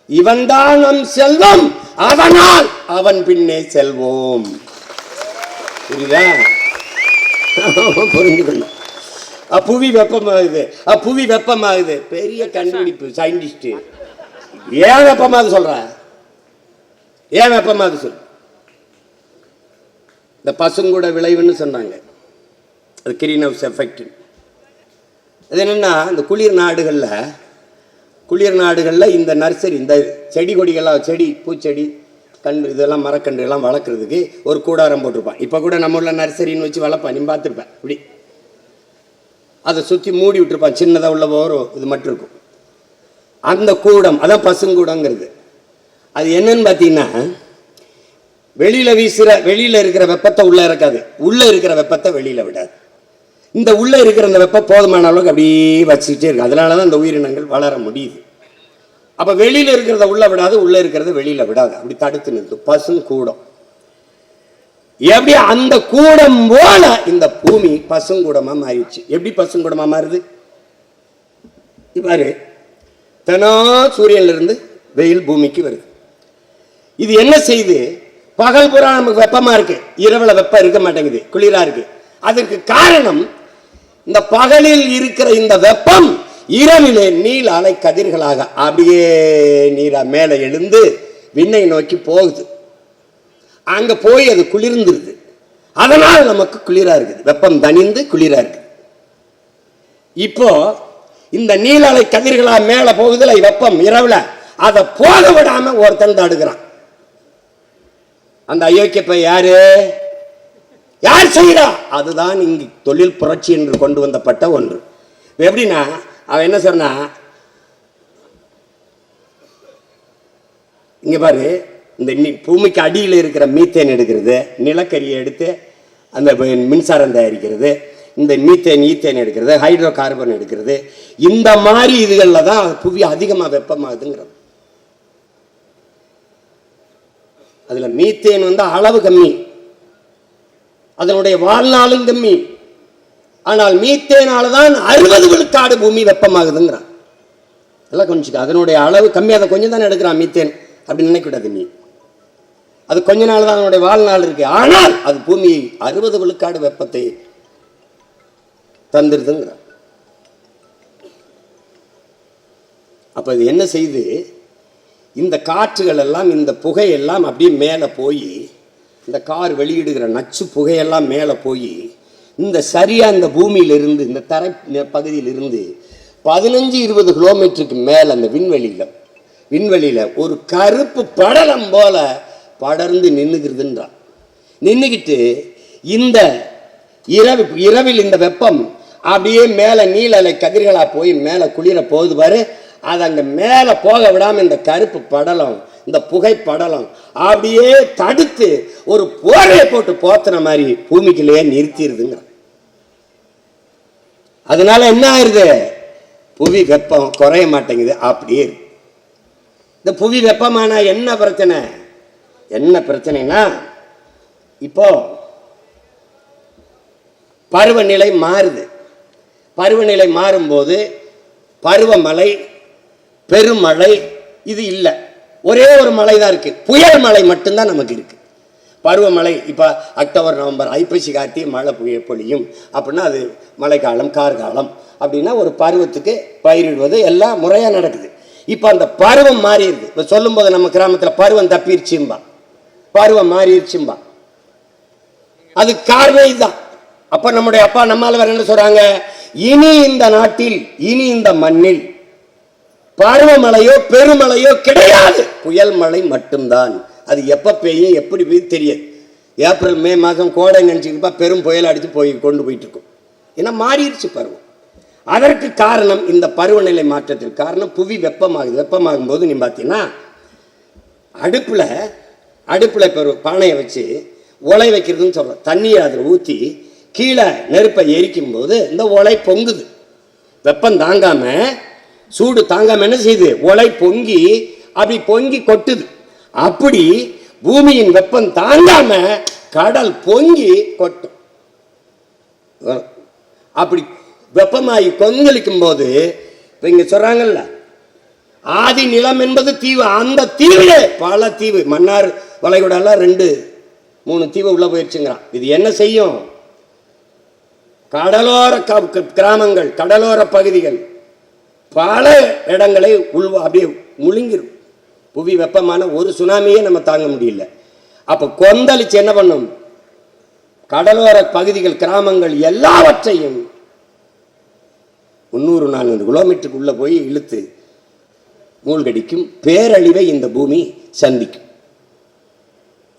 இவன்தான் நம் செல்வம், அதனால் அவன் பின்னே செல்வோம். புரியுதா? புரிஞ்சுக்கணும். புவி வெப்பமாகுது, புவி வெப்பமாகுது. பெரிய கண்டுபிடிப்பு சயின்டிஸ்ட். ஏன் வெப்பமாகுது சொல்ற? ஏன் வெப்பமாகுது சொல். இந்த பசுங்கூட விளைவுன்னு சொன்னாங்க, அது கிரீன் ஹவுஸ் எஃபெக்ட். அது என்னன்னா, இந்த குளிர் நாடுகளில் இந்த நர்சரி, இந்த செடி கொடிகள்லாம், செடி பூச்செடி கண்டு இதெல்லாம் மரக்கன்று எல்லாம் வளர்க்குறதுக்கு ஒரு கூடாரம் போட்டிருப்பான். இப்போ கூட நம்ம உள்ள நர்சரின்னு வச்சு வளர்ப்பான், நீ பார்த்துருப்பேன். இப்படி அதை சுற்றி மூடி விட்டுருப்பான், சின்னதாக உள்ள ஒரு இது மட்டும் இருக்கும். அந்த கூடம் அதான் பசுங்கூடங்கிறது. அது என்னன்னு பார்த்தீங்கன்னா, வெளியில் இருக்கிற வெப்பத்தை உள்ளே இருக்காது, உள்ளே இருக்கிற வெப்பத்தை வெளியில் விடாது. இந்த உள்ள இருக்கிற அந்த வெப்பம் போதுமான அளவுக்கு அப்படியே வச்சுக்கிட்டே இருக்கு. அதனாலதான் இந்த உயிரினங்கள் வளர முடியுது. அப்ப வெளியில இருக்கிறத உள்ள விடாது, உள்ள இருக்கிறத வெளியில விடாது, அப்படி தடுத்து நிறுத்தும் பசுங்கூடம். எப்படி அந்த கூடம் போல இந்த பூமி பசுங்கூடமா மாறிடுச்சு. எப்படி பசுங்கூடமா மாறுது? பாரு, தினம் சூரியன்ல இருந்து வெயில் பூமிக்கு வருது. இது என்ன செய்யுது? பகல் பூரா நமக்கு வெப்பமா இருக்கு, இரவுல வெப்பம் இருக்க மாட்டேங்குது, குளிரா இருக்கு. அதற்கு காரணம் இந்த பகலில் இருக்கிற இந்த வெப்பம் இரவிலே நீல அலை கதிர்களாக அப்படியே நீரா மேலே எழுந்து விண்ணை நோக்கி போகுது. அங்க போய் அது குளிர்ந்துருது. அதனால் நமக்கு குளிரா இருக்குது, வெப்பம் தணிந்து குளிரா இருக்கு. இப்போ இந்த நீல அலை கதிர்களா மேல போகுதுல வெப்பம் இரவுல, அதை போக விடாம ஒருத்தன் தடுக்கிறான். அந்த அயோக்கிய பையன் யாரு? யார் செய்யறா? அதுதான் இங்கு தொழில் புரட்சி என்று கொண்டு வந்தப்பட்ட ஒன்று. எப்படின்னா அவன் என்ன சொன்னா, இங்க பாரு, இந்த பூமிக்கு அடியில் இருக்கிற மீத்தேன் எடுக்கிறது, நிலக்கரியை எடுத்து அந்த மின்சாரம் தயாரிக்கிறது, இந்த மீத்தேன் ஈத்தேன் எடுக்கிறது, ஹைட்ரோ கார்பன் எடுக்கிறது, இந்த மாதிரி இதுகளில் தான் புவி அதிகமாக வெப்பமாகுதுங்கிறது. அதுல மீத்தேன் வந்து அளவு கம்மி, அதனுடைய வாழ்நாளும் கம்மி. ஆனால் மீத்தேனால தான் 60 விழுக்காடு பூமி வெப்பமாகுதுங்கிறான். எல்லாம் கொஞ்சம் அதனுடைய அளவு கம்மி, அதை கொஞ்சம் தானே எடுக்கிறான் மீத்தேன் அப்படின்னு நினைக்கூடாது. நீ அது கொஞ்ச நாள் தான் அதனுடைய வாழ்நாள் இருக்கு. ஆனால் அது பூமியை 60 விழுக்காடு வெப்பத்தை தந்துருதுங்கிறான். அப்ப இது என்ன செய்து, இந்த காற்றுகள் எல்லாம், இந்த புகையெல்லாம் அப்படியே மேலே போய், இந்த கார் வெளியிடுகிற நச்சு புகையெல்லாம் மேலே போய், இந்த சரியா இந்த பூமியிலிருந்து, இந்த தரை பகுதியிலிருந்து 15-20 கிலோமீட்டருக்கு மேலே அந்த விண்வெளியில ஒரு கருப்பு படலம் போல படர்ந்து நின்னுகிறதுன்றான். நின்றுக்கிட்டு இந்த இரவில் இந்த வெப்பம் அப்படியே மேலே நீல அலை கதிர்களா போய் மேலே குளிர போகுது பாரு. அது அங்கே மேலே போக விடாமல் இந்த கருப்பு படலம், இந்த புகை படலம் அப்படியே தடுத்து ஒரு போரையை போட்டு போத்துன மாதிரி பூமிக்குள்ளேயே நிறுத்திடுதுங்க. அதனால என்ன ஆயிருது? புவி வெப்பம் குறைய மாட்டேங்குது. அப்படியே இந்த புவி வெப்பமான என்ன பிரச்சனை? என்ன பிரச்சனைனா, இப்போ பருவநிலை மாறுது. பருவநிலை மாறும்போது பருவமழை, பெருமழை இது இல்லை. ஒரே ஒரு மழை தான் இருக்கு, புயல் மழை மட்டும்தான் நமக்கு இருக்கு. பருவமழை இப்போ அக்டோபர் நவம்பர் ஐப்பசி கார்த்திகை மழை பொழியும் அப்படின்னா அது மழைக்காலம் கார்காலம் அப்படின்னா ஒரு பருவத்துக்கு பயிரிடுவது எல்லாம் முறையாக நடக்குது. இப்போ அந்த பருவம் மாறிடுது. இப்போ சொல்லும்போது நம்ம கிராமத்தில் பருவம் தப்பிடுச்சும்பா, பருவம் மாறிடுச்சும்பா. அது காரணம் இதுதான். அப்ப நம்முடைய அப்பா நம்மால வேற என்ன சொல்றாங்க? இனி இந்த நாட்டில், இனி இந்த மண்ணில் பருவமழையோ பெருமழையோ கிடையாது, புயல் மழை மட்டும்தான். அது எப்ப பெய்யும் எப்படி பெய்யும் தெரியாது. ஏப்ரல் மே மாதம் கோடை நினைச்சுக்கிப்பா பெரும் புயல் அடித்து கொண்டு போயிட்டு இருக்கும். ஏன்னா மாறிடுச்சு பருவம். அதற்கு காரணம் இந்த பருவநிலை மாற்றத்திற்கு காரணம் புவி வெப்பமாகுது. வெப்பமாகும் போது நீ பார்த்தீங்கன்னா அடுப்பில் இப்போ ஒரு பானையை வச்சு உலை வைக்கிறதுன்னு சொல்கிறோம். தண்ணியை அதில் ஊற்றி கீழே நெருப்பை எரிக்கும் போது இந்த உலை பொங்குது. வெப்பம் தாங்காம, சூடு தாங்காம என்ன செய்யுது? உலை பொங்கி அப்படி பொங்கி கொட்டுது. அப்படி பூமியின் வெப்பம் தாங்காம கடல் பொங்கி கொட்டும். அப்படி வெப்பமாகி கொந்தளிக்கும் போது இப்போ இங்கே சொல்றாங்கல்ல, ஆதி நிலம் என்பது தீவு. அந்த தீவிலே பல தீவு, மன்னார் வளைகுடாலாம் 2-3 தீவு உள்ள போயிடுச்சுங்கிறான். இது என்ன செய்யும்? கடலோர கிராமங்கள், கடலோர பகுதிகள் பல இடங்களை அப்படியே முழுங்கிடும். புவி வெப்பமான ஒரு சுனாமியே நம்ம தாங்க முடியல. அப்ப கொந்தளிச்சு என்ன பண்ணும்? கடலோர பகுதிகள், கிராமங்கள் எல்லாவற்றையும் 300-400 கிலோமீட்டருக்கு உள்ள போய் இழுத்து மூழ்கடிக்கும் பேரழிவை இந்த பூமி சந்திக்கும்.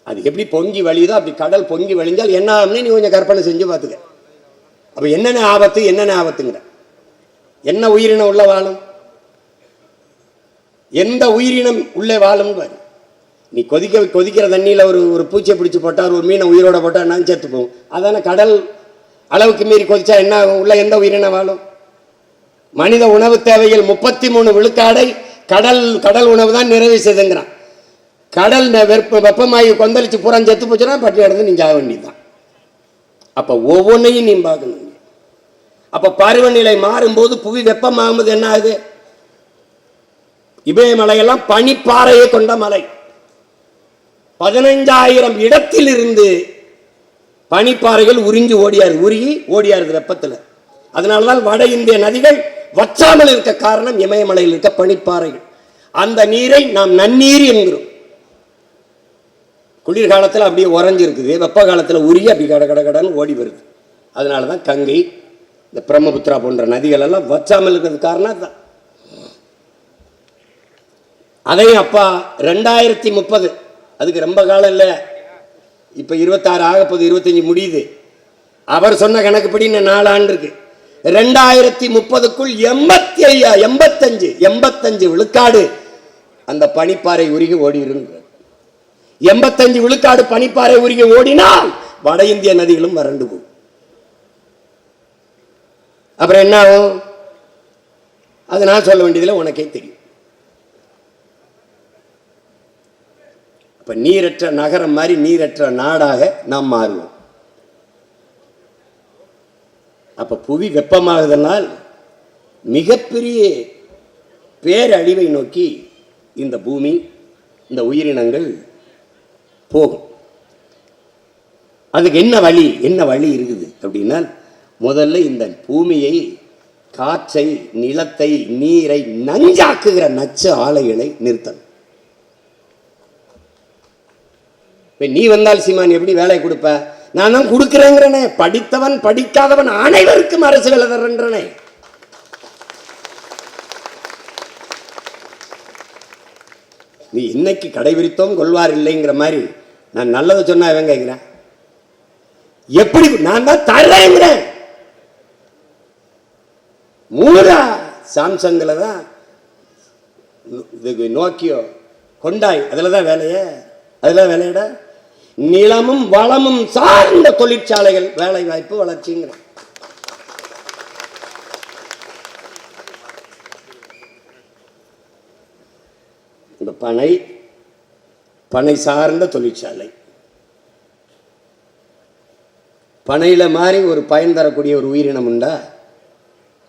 அது எப்படி பொங்கி வழியுதோ அப்படி கடல் பொங்கி வழிஞ்சால் என்ன ஆகும்னு நீ கொஞ்சம் கற்பனை செஞ்சு பார்த்துக்க. அப்ப என்னென்ன ஆபத்துங்கிற, என்ன உயிரினம் உள்ள வாழும்? எந்த உயிரினம் உள்ளே வாழும் பாரு. நீ கொதிக்கிற தண்ணியில ஒரு பூச்சியை பிடிச்சி போட்டா, ஒரு மீனை உயிரோட போட்டா நான் செத்து போகும். அதான கடல் அளவுக்கு மீறி கொதிச்சா என்ன ஆகும்? உள்ள எந்த உயிரினம் வாழும்? மனித உணவு தேவைகள் 33 விழுக்காடை கடல் உணவு தான் நிறைவு செய்துங்கிறான். கடல் வெப்பமாகி கொந்தளிச்சு பூரா செத்து போச்சுன்னா பட்டி இடந்து நீங்க ஆக வேண்டியதுதான். அப்ப ஒவ்வொன்றையும் நீ பார்க்கணும். அப்ப பருவநிலை மாறும்போது புவி வெப்பமாகும்போது என்ன ஆகுது? இமயமலையெல்லாம் பனிப்பாறையை கொண்ட மலை. 15,000 இடத்தில் இருந்து பனிப்பாறைகள் உருகி ஓடியாருது வெப்பத்தில். அதனாலதான் வட இந்திய நதிகள் வற்றாமல் இருக்க காரணம் இமயமலையில் இருக்க பனிப்பாறைகள். அந்த நீரை நாம் நன்னீர் என்கிறோம். குளிர்காலத்தில் அப்படியே உறைஞ்சி இருக்குது, வெப்ப காலத்தில் உருகி அப்படி கட கட கடன்னு ஓடி வருது. அதனால தான் கங்கை, இந்த பிரம்மபுத்திரா போன்ற நதிகள் எல்லாம் வற்றாமல் இருக்கிறது காரணம் அதுதான். அதையும் அப்பா 2030, அதுக்கு ரொம்ப காலம் இல்லை, இப்போ 26 ஆகப்போது, 25 முடியுது. அவர் சொன்ன கணக்குப்படி இன்னும் 4 ஆண்டு இருக்கு. 2030க்குள் 85 விழுக்காடு அந்த பனிப்பாறை உருகி ஓடி இருங்க. 85 விழுக்காடு பனிப்பாறை உருகி ஓடினால் வட இந்திய நதிகளும் வறண்டு போகும். அப்புறம் என்ன ஆகும்? அது நான் சொல்ல வேண்டியதில்லை, உனக்கே தெரியும். இப்ப நீரற்ற நகரம் மாதிரி நீரற்ற நாடாக நாம் மாறுவோம். அப்ப புவி வெப்பமாகுதனால் மிகப்பெரிய பேரழிவை நோக்கி இந்த பூமி, இந்த உயிரினங்கள் போகும். அதுக்கு என்ன வழி இருக்குது அப்படின்னா, முதல்ல இந்த பூமியை, காற்றை, நிலத்தை, நீரை நஞ்சாக்குகிற நச்சு ஆலைகளை நிறுத்தணும். நீ வந்தால் சீமான் எப்படி வேலை கொடுப்ப? நான் தான் கொடுக்கிறேங்கிறனே. படித்தவன் படிக்காதவன் அனைவருக்கும் அரசு வேலை தர்றேன்றனே. நீ இன்னைக்கு கடைபிடித்தோம் கொள்வார் இல்லைங்கிற மாதிரி நான் நல்லதை சொன்னா இவன் கேட்கிறேன். எப்படி நான் தான் தர்றேங்கிறேன். மூடா சாம்சங்ல தான், நோக்கியோ, கொண்டாய், அதுல தான் வேலையே. அதெல்லாம் வேலையிட நிலமும் வளமும் சார்ந்த தொழிற்சாலைகள், வேலை வாய்ப்பு, வளர்ச்சிங்கிற. இந்த பனை சார்ந்த தொழிற்சாலை, பனையில மாதிரி ஒரு பயன் தரக்கூடிய ஒரு உயிரினம் உண்டா?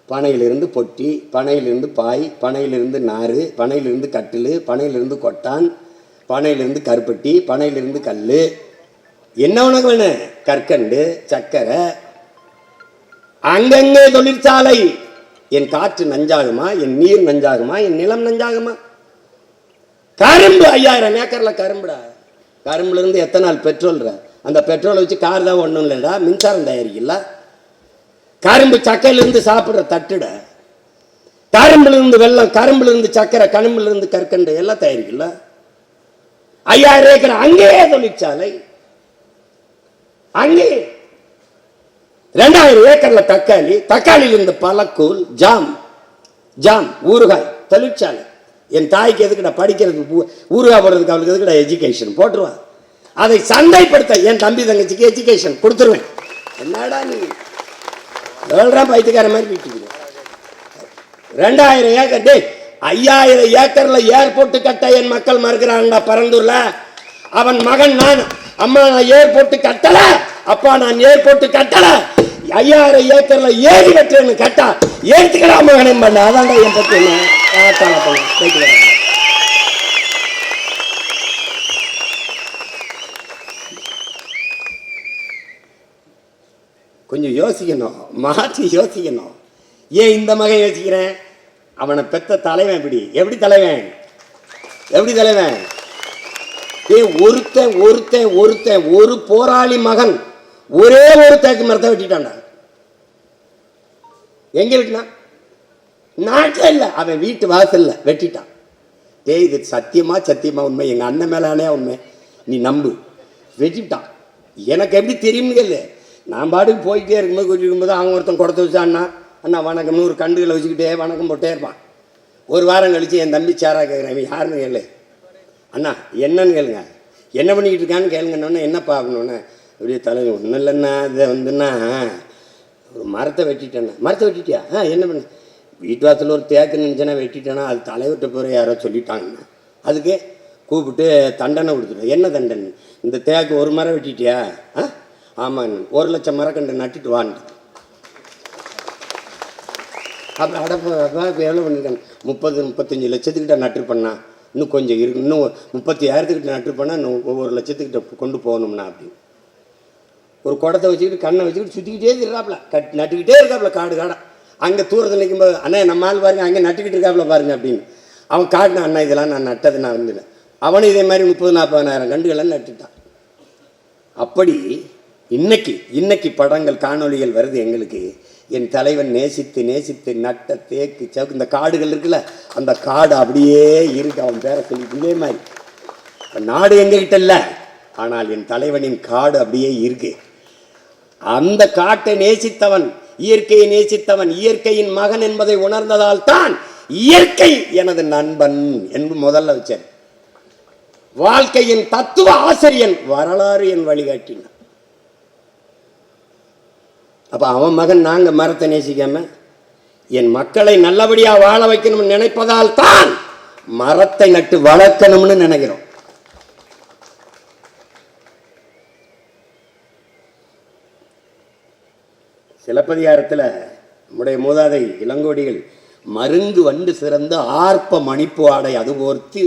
பனையிலிருந்து பொட்டி, பனையிலிருந்து பாய், பனையிலிருந்து நாறு, பனையிலிருந்து கட்டில், பனையிலிருந்து கொட்டான், பனையிலிருந்து கருப்பட்டி, பனையிலிருந்து கல். என்ன உனக்கு வேணும்? கற்கண்டு, சக்கரை, அங்கங்கே தொழிற்சாலை. என் காற்று நஞ்சாகுமா? என் நீர் நஞ்சாகுமா? என் நிலம் நஞ்சாகுமா? கரும்பு 5000 ஏக்கர்ல கரும்புடா. கரும்புல இருந்து எத்தனை நாள் பெட்ரோல்ற? அந்த பெட்ரோலை வச்சு கார் தான் ஒன்றும் இல்லைடா, மின்சாரம் தயாரிக்கல. கரும்பு சக்கையிலிருந்து சாப்பிட்ற தட்டுட, கரும்புல இருந்து வெள்ளம், கரும்புல இருந்து சக்கரை, கரும்புல இருந்து கற்கண்டு எல்லாம் தயாரிக்கல. 5000 ஏக்கர் அங்கேயே தொழிற்சாலை. அங்கே 2000 ஏக்கர்ல தக்காளி, தக்காளியில் இருந்து பழக்கூழ், ஜாம், ஊறுகாய் தொழிற்சாலை. என் தாய்க்கு எதுக்குடா படிக்கிறதுக்கு ஊறுகாய் போடுறதுக்கு, அவளுக்கு எதுக்குடா எஜுகேஷன் போட்டுருவான். அதை சந்தைப்படுத்த என் தம்பி தங்கச்சிக்கு எஜுகேஷன் கொடுத்துருவேன். என்னடா நீ எவ்வளோ பைத்தியக்கார மாதிரி வீட்டுக்கு 2000 ஏக்கர். டே 5000 ஏக்கர்ல ஏர்போர்ட் கட்ட என் மக்கள் மறுக்கிறான்டா பரந்தூர்ல. அவன் மகன் நான், அம்மா நான் ஏர்போர்ட் கட்டல, அப்பா நான் ஏர்போர்ட் கட்டல, 5000 ஏக்கர்ல ஏறி வெட்டுறேன்னு கட்டா ஏற்றுக்கடா மகனும் பண்ண. அதான்டா என் பத்தி கொஞ்சம் யோசிக்கணும், மாற்றி யோசிக்கணும். ஏன் இந்த மகன் யோசிக்கிறேன்? அவனை பெத்த தலைவன் எப்படி தலைவன்? ஒருத்தன் ஒரு போராளி மகன் ஒரே ஒரு தேக்கு மரத்தை வெட்டிட்டான்டா. எங்க வெட்டினா? நாட்டில் இல்ல, அவன் வீட்டு வாசல்ல வெட்டிட்டான். இது சத்தியமா உண்மை, எங்க அண்ணன் மேலானே உண்மை, நீ நம்பு. வெட்டிட்டான். எனக்கு எப்படி தெரியும்னு இல்லை. நான் பாட்டுக்கு போயிட்டே இருக்கும்போது கொஞ்சம் இருக்கும்போது அவங்க ஒருத்தன் குடத்தை வச்சா, அண்ணா வணக்கம்னு ஒரு கண்டுகளை வச்சுக்கிட்டே வணக்கம் போட்டே இருப்பான். ஒரு வாரம் கழிச்சு என் தம்பி சேரா கேட்குறேன், யாருன்னு கேளு. அண்ணா என்னன்னு கேளுங்க, என்ன பண்ணிக்கிட்டு இருக்கான்னு கேளுங்கன்னொன்னே, என்னப்பா அப்படின்னோடனே அப்படியே தலைவர், ஒன்றும் இல்லைண்ணா, இதை வந்துன்னா ஒரு மரத்தை வெட்டிட்டேண்ணா. மரத்தை வெட்டிட்டியா? என்ன பண்ண? வீட்டு வாசல் ஒரு தேக்கு நினச்சேன்னா வெட்டிட்டேன்னா, அது தலைவர்கிட்ட போகிற யாரோ சொல்லிட்டாங்கண்ணா. அதுக்கு கூப்பிட்டு தண்டனை கொடுத்துட்டேன். என்ன தண்டனை? இந்த தேக்கு ஒரு மரம் வெட்டிட்டியா? ஆமாங்க, 1 லட்சம் மரக்கன்று நட்டுட்டு வான்னு. அப்புறம் அடப்பா இப்போ எவ்வளோ பண்ணியிருக்காங்க? 30-35 லட்சத்துக்கிட்ட நட்டுருப்பண்ணா. இன்னும் கொஞ்சம் இருக்கு, இன்னும் 30,000 நட்டுருப்பண்ணா, இன்னும் 1 லட்சத்துக்கிட்ட கொண்டு போகணும்னா. அப்படி ஒரு குடத்தை வச்சுக்கிட்டு கண்ணை வச்சுக்கிட்டு சுற்றிக்கிட்டே இருக்காப்புல, நட்டுக்கிட்டே இருக்காப்புல காடு காடா. அங்கே தூரத்தில் நிற்கும்போது அண்ணா நம்ம ஆள் பாருங்க அங்கே நட்டுக்கிட்டு இருக்காப்புல பாருங்க அப்படின்னு அவன் காட்டினான். அண்ணா இதெல்லாம் நான் நட்டது நான் வந்து அவனும் இதே மாதிரி 30,000-40,000 கண்டுகள்லாம் நட்டுட்டான். அப்படி இன்னைக்கு படங்கள் காணொலிகள் வருது எங்களுக்கு. என் தலைவன் நேசித்து நேசித்து நட்ட தேக்கு சவுக்கு இந்த காடுகள் இருக்குல்ல, அந்த காடு அப்படியே இருக்கு. அவன் பேரை சொல்லிட்டு இதே மாதிரி நாடு எங்ககிட்ட இல்லை, ஆனால் என் தலைவனின் காடு அப்படியே இருக்கு. அந்த காட்டை நேசித்தவன், இயற்கையை நேசித்தவன், இயற்கையின் மகன் என்பதை உணர்ந்ததால் தான் இயற்கை எனது நண்பன் என்று முதல்ல வச்சேன். வாழ்க்கையின் தத்துவ ஆசிரியன், வரலாறு என் வழிகாட்டினான். அப்ப அவன் மகன் நாங்க மரத்தை நேசிக்காம என் மக்களை நல்லபடியா வாழ வைக்கணும்னு நினைப்பதால் தான் மரத்தை நட்டு வளர்க்கணும்னு நினைக்கிறோம். சிலப்பதிகாரத்தில் நம்முடைய மூதாதை இளங்கோடிகள் மருங்கு வண்டு சிறந்து ஆர்ப்ப மணிப்பு ஆடை அது போர்த்து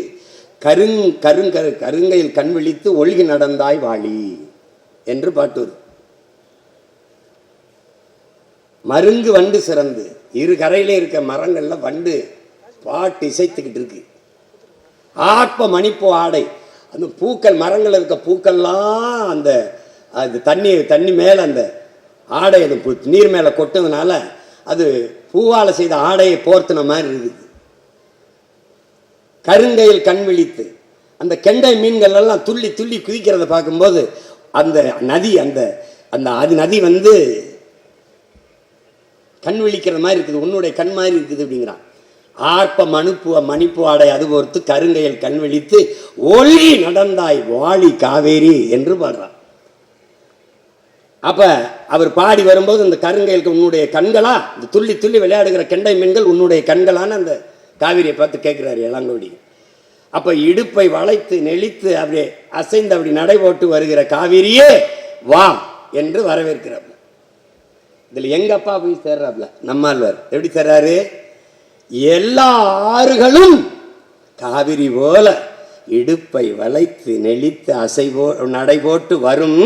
கருங்கையில் கண் விழித்து ஒழுகி நடந்தாய் வாழி என்று பாட்டு. மருங்கு வண்டு சிறந்து இரு கரையிலே இருக்க மரங்கள்ல வண்டு பாட்டு இசைத்துக்கிட்டு இருக்கு. ஆர்ப்ப மணிப்பு ஆடை அந்த பூக்கள், மரங்கள் இருக்க பூக்கள்லாம் அந்த அது தண்ணி மேல அந்த ஆடை அது நீர் மேலே கொட்டதுனால அது பூவால் செய்த ஆடையை போர்த்தின மாதிரி இருக்குது. கருங்கையில் கண் விழித்து அந்த கெண்டை மீன்கள் எல்லாம் துள்ளி துள்ளி குதிக்கிறத பார்க்கும்போது அந்த நதி அது நதி வந்து கண் விழிக்கிற மாதிரி இருக்குது, உன்னுடைய கண் மாதிரி இருக்குது அப்படிங்கிறான். ஆர்ப்ப மணிப்பு ஆடை அது பொறுத்து கருங்கையில் கண் விழித்து ஒளி நடந்தாய் வாழி காவேரி என்று பாடுறான். அப்ப அவர் பாடி வரும்போது அந்த கருங்கைகளுக்கு உன்னுடைய கண்களா, இந்த துள்ளி துள்ளி விளையாடுகிற கெண்டை மீன்கள் உன்னுடைய கண்களான்னு அந்த காவிரியை பார்த்து கேட்கிறாரு இளங்கோடி. அப்ப இடுப்பை வளைத்து நெளித்து அப்படியே அசைந்து அப்படி நடை போட்டு வருகிற காவிரியே வா என்று வரவேற்கிறார். இதுல எங்க அப்பா போய் சேர்றாப்ல, நம்மாழ்வார் எப்படி சேர்றாரு? எல்லா ஆறுகளும் காவிரி போல இடுப்பை வளைத்து நெளித்து நடை போட்டு வரும்.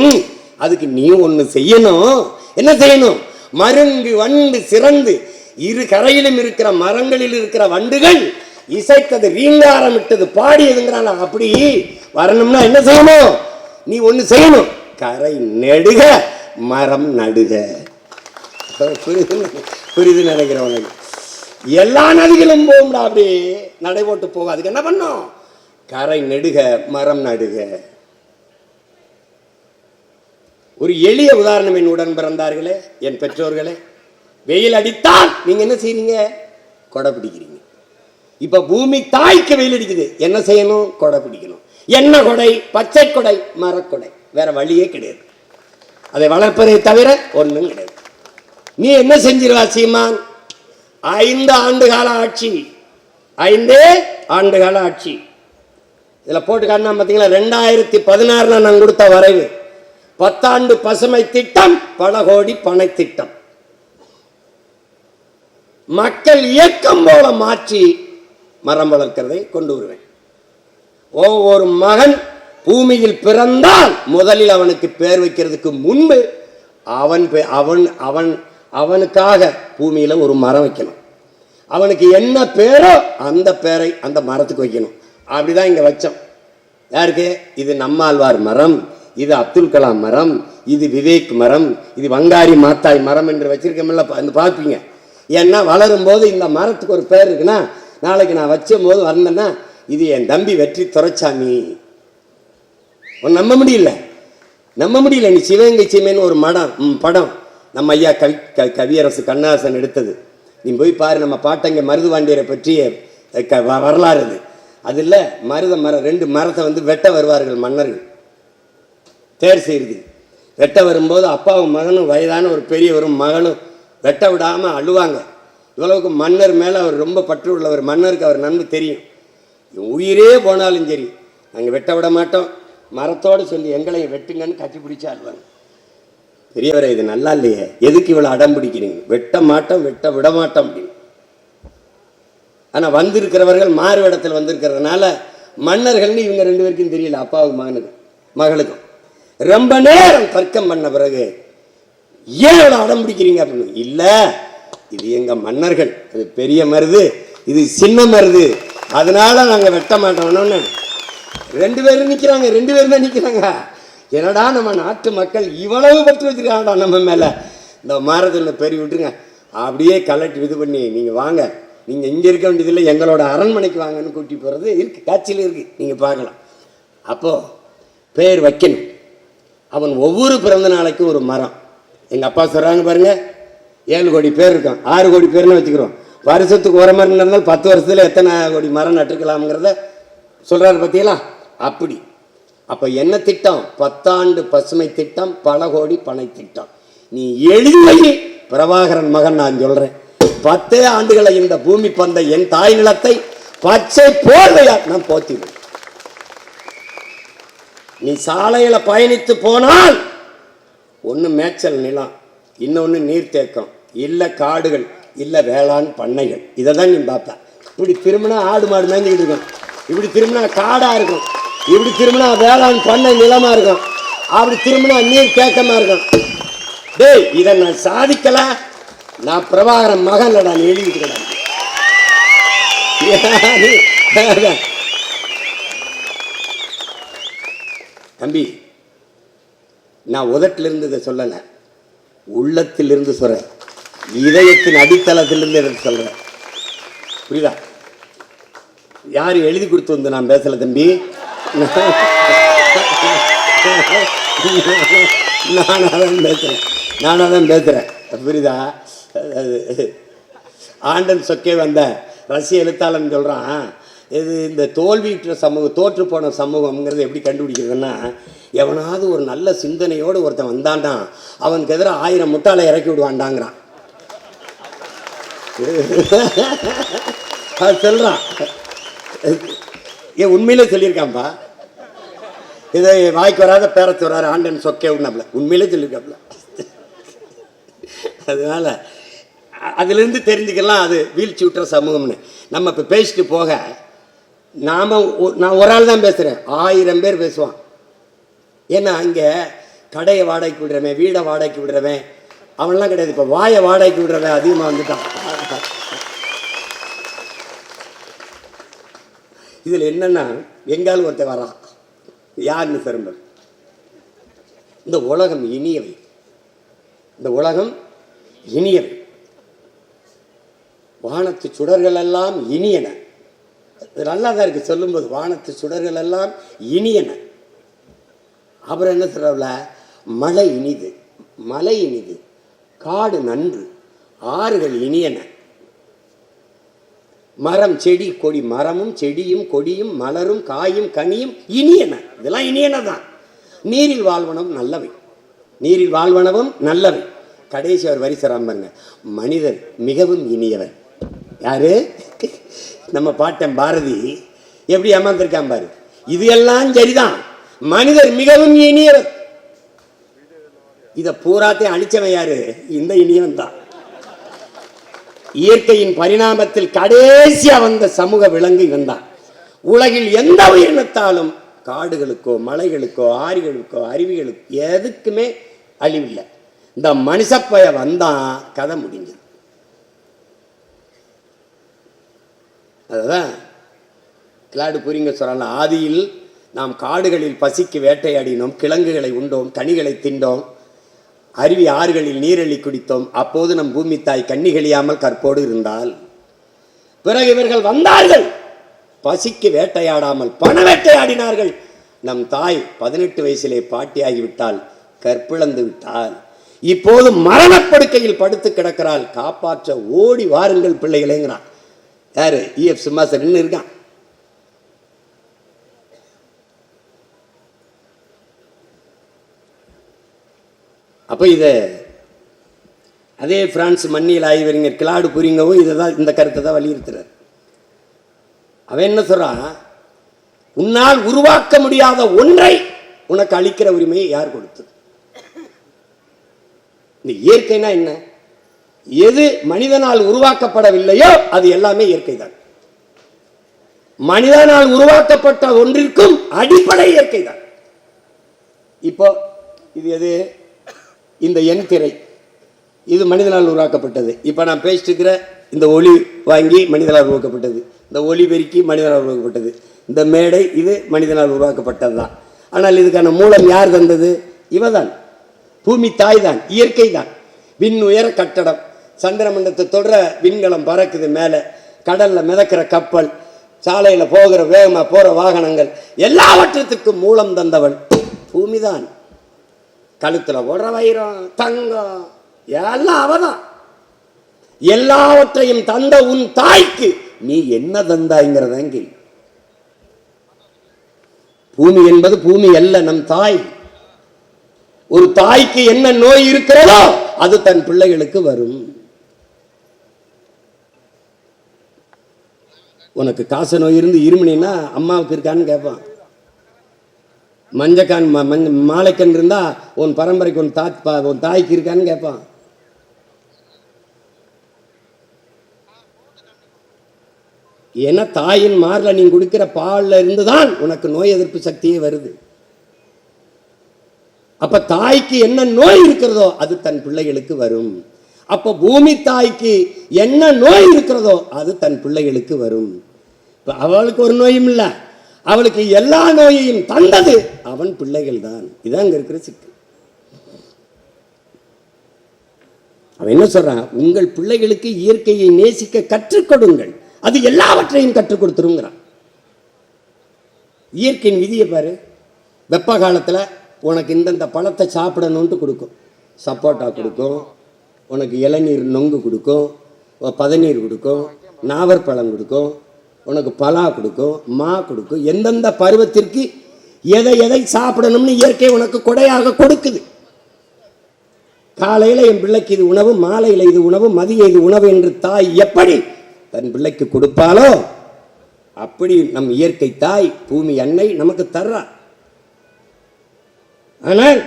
அதுக்கு நீ ஒண்ணு செய்யணும். என்ன செய்யணும்? மருங்கு வண்டு சிறந்து இரு கரையிலும் இருக்கிற மரங்களில் இருக்கிற வண்டுகள் இசைத்தது, ரீங்காரம் இட்டது, பாடியதுங்கிறான். அப்படி வரணும்னா என்ன செய்யணும்? நீ ஒண்ணு செய்யணும், கரை நெடுக மரம் நடுக. புரிது நினைக்கிறவங்க எல்லா நதிகளும் போகும்டா, அப்படி நடை போட்டு போக. அதுக்கு என்ன பண்ணும்? கரை நெடுக மரம் நடுக. ஒரு எளிய உதாரணம், என் உடன் பிறந்தார்களே, என் பெற்றோர்களே, வெயில் அடித்தால் நீங்க என்ன செய்றீங்க? கொடை பிடிக்கிறீங்க. இப்ப பூமி தாய்க்கு வெயில் அடிக்குது, என்ன செய்யணும்? கொடை பிடிக்கணும். என்ன கொடை? பச்சை கொடை, மரக்கொடை. வேற வழியே கிடையாது. அதை வளர்ப்பதை தவிர ஒன்றும் கிடையாது. நீ என்ன செஞ்சிருவா சீமான்? 5 ஆண்டுகால ஆட்சி, 5 ஆண்டுகால ஆட்சி. இதுல போட்டு காட்டினா பார்த்தீங்களா, 2016 நான் கொடுத்த வரைவு 10 ஆண்டு பசுமை திட்டம், பல கோடி பனை திட்டம், மக்கள் இயக்கம் போல மாற்றி மரம் வளர்க்கிறதை கொண்டு வருவேன். ஒவ்வொரு மகன் பூமியில் பிறந்தால் முதலில் அவனுக்கு பேர் வைக்கிறதுக்கு முன்பு அவனுக்காக பூமியில ஒரு மரம் வைக்கணும். அவனுக்கு என்ன பேரோ அந்த பேரை அந்த மரத்துக்கு வைக்கணும். அப்படிதான் இங்க வச்சோம். யாருக்கு? இது நம்மாழ்வார் மரம், இது அப்துல் கலாம் மரம், இது விவேக் மரம், இது வங்காரி மாத்தாய் மரம் என்று வச்சிருக்கமில்ல, பார்ப்பீங்க. ஏன்னா வளரும் போது இந்த மரத்துக்கு ஒரு பேர் இருக்குன்னா, நாளைக்கு நான் வச்சும் போது வந்தேன்னா இது என் தம்பி வெற்றி துரைச்சாமி. நம்ப முடியல. நீ சிவகங்கை சீமைன்னு ஒரு படம் நம்ம ஐயா கவியரசு கண்ணாசன் எடுத்தது. நீ போய் பாரு. நம்ம பாட்டங்க மருதுவாண்டியரை பற்றிய வரலாறு அது. அதில் மருத மரம் 2 மரத்தை வந்து வெட்ட வருவார்கள் மன்னர்கள். தேர் செய்யுது. வெட்ட வரும்போது அப்பாவும் மகனும், வயதான ஒரு பெரியவரும் மகனும் வெட்ட விடாமல் அழுவாங்க. இவ்வளவுக்கு மன்னர் மேலே அவர் ரொம்ப பற்று உள்ளவர். மன்னருக்கு அவர் நன்மை தெரியும். உயிரே போனாலும் சரி நாங்கள் வெட்ட விட மாட்டோம், மரத்தோடு சொல்லி எங்களையும் வெட்டுங்கன்னு கட்டி பிடிச்சா அழுவாங்க. பெரியவரை இது நல்லா இல்லையே, எதுக்கு இவ்வளோ அடம் பிடிக்கிறீங்க? வெட்ட மாட்டோம், வெட்ட விட மாட்டோம் அப்படின்னு. ஆனால் வந்திருக்கிறவர்கள் மாறு இடத்துல வந்திருக்கிறதுனால மன்னர்கள்னு இவங்க 2 பேருக்கும் தெரியல. அப்பாவுக்கும் மகளுக்கும் ரொம்ப நேரம் தர்க்கம் பண்ண பிறகு ஏன் இவ்வளோ அடம் பிடிக்கிறீங்க அப்படின்னு. இல்லை, இது எங்க மன்னர்கள், அது பெரிய மருது, இது சின்ன மருது, அதனால நாங்க வெட்ட மாட்டோம்னு 2 பேரும் நிக்கிறாங்க. 2 பேரும் தான் நிக்கிறாங்க. என்னடா நம்ம நாட்டு மக்கள் இவ்வளவு பற்று வச்சிருக்காங்கடா நம்ம மேல. இந்த மரத்தில் பெரிய விட்டுருங்க, அப்படியே கலெக்ட் இது பண்ணி நீங்க வாங்க, நீங்க இங்க இருக்க வேண்டியதில்லை, எங்களோட அரண்மனைக்கு வாங்கன்னு கூட்டி போறது இருக்கு, காட்சியில் இருக்கு, நீங்க பார்க்கலாம். அப்போ பேர் வைக்கணும். அவன் ஒவ்வொரு பிறந்த நாளைக்கும் ஒரு மரம். எங்க அப்பா சொல்றாங்க பாருங்க, 7 கோடி பேர் இருக்கும், 6 கோடி பேர்னு வச்சுக்கிறோம். வருஷத்துக்கு ஒரு மரம் இருந்தால் 10 வருஷத்துல எத்தனை கோடி மரம் நட்டுக்கலாம்ங்கிறத சொல்றாரு பார்த்தீங்களா? அப்படி அப்ப என்ன திட்டம்? 10 ஆண்டு பசுமை திட்டம், பல கோடி பனை திட்டம். நீ எழுதி பிரபாகரன் மகன் நான் சொல்றேன், 10 ஆண்டுகளை இந்த பூமி பந்த என் தாய் நிலத்தை பச்சை போர்வையா நான் போத்திடுவேன். நீ சாலையில பயணித்து போனால் ஒண்ணு மேய்ச்சல் நிலம், இன்னொன்னு நீர்த்தேக்கம், இல்ல காடுகள், இல்ல வேளாண் பண்ணைகள். இதை தான் நீ பார்த்த. இப்படி திரும்பினா ஆடு மாடு மேய்ஞ்சிக்கிட்டு இருக்கும், இப்படி திரும்பினா காடா இருக்கும், இப்படி திரும்பினா வேளாண் பண்ணை நிலமா இருக்கும், அப்படி திரும்பினா நீர் தேக்கமா இருக்கும். டேய், இதை நான் சாதிக்கல, நான் பிரபாகரன் மகன் நான் எழுதிக்கிறேன். தம்பி, நான் உதட்டிலிருந்து இதை சொல்லலை, உள்ளத்திலிருந்து சொல்றேன், இதயத்தின் அடித்தளத்திலிருந்து எடுத்து சொல்றேன். புரியுதா? யாரு எழுதி கொடுத்து வந்து நான் பேசல தம்பி, நானாதான் பேசுறேன். புரியுதா? ஆண்டன் சொக்கே வந்த ரஷ்ய எழுத்தாளன் சொல்றான், இது இந்த தோல்வியுற்ற சமூகம், தோற்று போன சமூகம்ங்கிறது எப்படி கண்டுபிடிக்கிறதுன்னா, எவனாவது ஒரு நல்ல சிந்தனையோடு ஒருத்தன் வந்தான்டா, அவனுக்கு எதிராக 1000 முட்டாளை இறக்கி விடுவான்டாங்கிறான். சொல்றான், ஏன் உண்மையிலே சொல்லியிருக்கான்பா, இதை வாய்க்கு வராத பேரத்து வராரு ஆண்டன் சொக்கே விடனாப்ல, உண்மையிலே சொல்லியிருக்காப்ல. அதனால அதிலிருந்து தெரிஞ்சுக்கலாம் அது வீழ்ச்சி விட்டுற சமூகம்னு. நம்ம இப்போ பேசிட்டு போக நான் ஒரு ஆள் தான் பேசுகிறேன், 1000 பேர் பேசுவான். ஏன்னா இங்கே கடையை வாடகைக்கு விடுறவன், வீடை வாடகைக்கு விடுறவன் அவன்லாம் கிடையாது, இப்போ வாயை வாடகைக்கு விடுறவன் அதிகமாக வந்துட்டான். இதில் என்னன்னா, எங்காலும் ஒருத்தர் வரான், யாருன்னு திரும்ப, இந்த உலகம் இனியவை, இந்த உலகம் இனியவை, வானத்து சுடர்கள் எல்லாம் இனியன. நல்லா தான் இருக்கு சொல்லும்போது, வானத்து சுடர்கள் எல்லாம் இனியன. அப்புறம் என்ன சொல்றல, மழை இனிது, மலை இனிது, காடு நன்று, ஆறுகள் இனியன, மரம் செடி கொடி, மரமும் செடியும் கொடியும் மலரும் காயும் கனியும் இனியன. இதெல்லாம் இனியன தான். நீரில் வாழ்வனவும் நல்லவை, நீரில் வாழ்வனவும் நல்லவை. கடைசி ஒரு வரி சொல்றான் பாருங்க, மனிதர் மிகவும் இனியவர். யாரு? நம்ம பாட்டன் பாரதி எப்படி ஏமாந்திருக்கான் பாரு. இது எல்லாம் சரிதான், மனிதர் மிகவும் இனியவர். இத பூராத்தையும் அழிச்சவன் யாரு? இந்த இனியவன் தான். இயற்கையின் பரிணாமத்தில் கடைசியா வந்த சமூக விலங்கு இவன் தான். உலகில் எந்த உயிரினத்தாலும் காடுகளுக்கோ மலைகளுக்கோ ஆறுகளுக்கோ அருவிகளுக்கோ எதுக்குமே அழிவில்லை. இந்த மனுஷப்பய வந்தான், கதை முடிஞ்சது. அதுதான் கிளாடு புரிங்க சொல்றாங்க, ஆதியில் நாம் காடுகளில் பசிக்கு வேட்டையாடினோம், கிழங்குகளை உண்டோம், கனிகளை திண்டோம், அருவி ஆறுகளில் நீரழி குடித்தோம், அப்போது நம் பூமி தாய் கண்ணி கழியாமல் கற்போடு இருந்தால். பிறகு இவர்கள் வந்தார்கள், பசிக்கு வேட்டையாடாமல் பண வேட்டையாடினார்கள். நம் தாய் 18 வயசிலே பாட்டியாகிவிட்டால், கற்பிழந்து விட்டால், இப்போது மரணப்படுக்கையில் படுத்து கிடக்கிறாள், காப்பாற்ற ஓடி வாருங்கள் பிள்ளைகளேங்கிறான். யாரு? EF சிம்மாசன் இருக்கான். அப்ப இத அதே பிரான்ஸ் மண்ணியல் ஆய்வறிஞர் கிளாடு புரிங்கவும் இதைதான், இந்த கருத்தை தான் வலியுறுத்துறார். அவன் என்ன சொல்றான், உன்னால் உருவாக்க முடியாத ஒன்றை உனக்கு அளிக்கிற உரிமையை யார் கொடுத்தது? இந்த இயற்கைனா என்ன? எது மனிதனால் உருவாக்கப்படவில்லையோ அது எல்லாமே இயற்கை தான். மனிதனால் உருவாக்கப்பட்ட ஒன்றிற்கும் அடிப்படை இயற்கை தான். இப்போ இது எது? இந்த என் திரை இது மனிதனால் உருவாக்கப்பட்டது. இப்போ நான் பேசிட்டு இருக்கிற இந்த ஒளி வாங்கி மனிதனால் உருவாக்கப்பட்டது, இந்த ஒளி பெருக்கி மனிதனால் உருவாக்கப்பட்டது, இந்த மேடை இது மனிதனால் உருவாக்கப்பட்டது தான். ஆனால் இதுக்கான மூலம் யார் தந்தது? இவதான், பூமி தாய் தான், இயற்கை தான். விண் உயர கட்டடம், சந்திரமண்டலத்தை தொடர விண்கலம் பறக்குது மேலே, கடலில் மிதக்கிற கப்பல், சாலையில் போகிற வேகமாக போகிற வாகனங்கள், எல்லாவற்றத்துக்கும் மூலம் தந்தவள் பூமி தான். கழுத்தில் போடுற வைரம், தங்கம் எல்லாம் அவதான். எல்லாவற்றையும் தந்த உன் தாய்க்கு நீ என்ன தந்தாய்ங்கிறதான் கேள்வி. பூமி என்பது பூமி அல்ல, நம் தாய். ஒரு தாய்க்கு என்ன நோய் இருக்கிறதோ அது தன் பிள்ளைகளுக்கு வரும். உனக்கு காச நோய் இருந்து இருமுனா அம்மாவுக்கு இருக்கான்னு கேட்பான். மஞ்சக்கான் மாலைக்கன் இருந்தா உன் பரம்பரைக்கு உன் தாய்க்கு இருக்கான்னு கேட்பான். ஏன்னா தாயின் மார்ல நீ குடிக்கிற பால்ல இருந்துதான் உனக்கு நோய் எதிர்ப்பு சக்தியே வருது. அப்ப தாய்க்கு என்ன நோய் இருக்கிறதோ அது தன் பிள்ளைகளுக்கு வரும். அப்ப பூமி தாய்க்கு என்ன நோய் இருக்கிறதோ அது தன் பிள்ளைகளுக்கு வரும். அவளுக்கு ஒரு நோயும் இல்லை, அவளுக்கு எல்லா நோயையும் தந்தது அவன் பிள்ளைகள் தான். இதான் இங்க இருக்கிற சிக்கல். அவன் என்ன சொல்றான்? உங்கள் பிள்ளைகளுக்கு இயற்கையை நேசிக்க கற்றுக் கொடுங்கள், அது எல்லாவற்றையும் கற்றுக் கொடுத்துருங்கிறான். இயற்கையின் விதியை பாரு. வெப்ப காலத்தில் உனக்கு இந்தந்த பழத்தை சாப்பிடணும்ட்டு கொடுக்கும். சப்போட்டா கொடுக்கும், உனக்கு இளநீர் நொங்கு கொடுக்கும், பதநீர் கொடுக்கும், நாவற்பழம் கொடுக்கும், உனக்கு பலா கொடுக்கும், மா கொடுக்கும். எந்தெந்த பருவத்திற்கு எதை எதை சாப்பிடணும்னு இயற்கை உனக்கு கொடையாக கொடுக்குது. காலையில் என் பிள்ளைக்கு இது உணவு, மாலையில் இது உணவு, மதியம் இது உணவு என்று தாய் எப்படி தன் பிள்ளைக்கு கொடுப்பாலோ அப்படி நம் இயற்கை தாய் பூமி அன்னை நமக்கு தர்றா. ஆனால்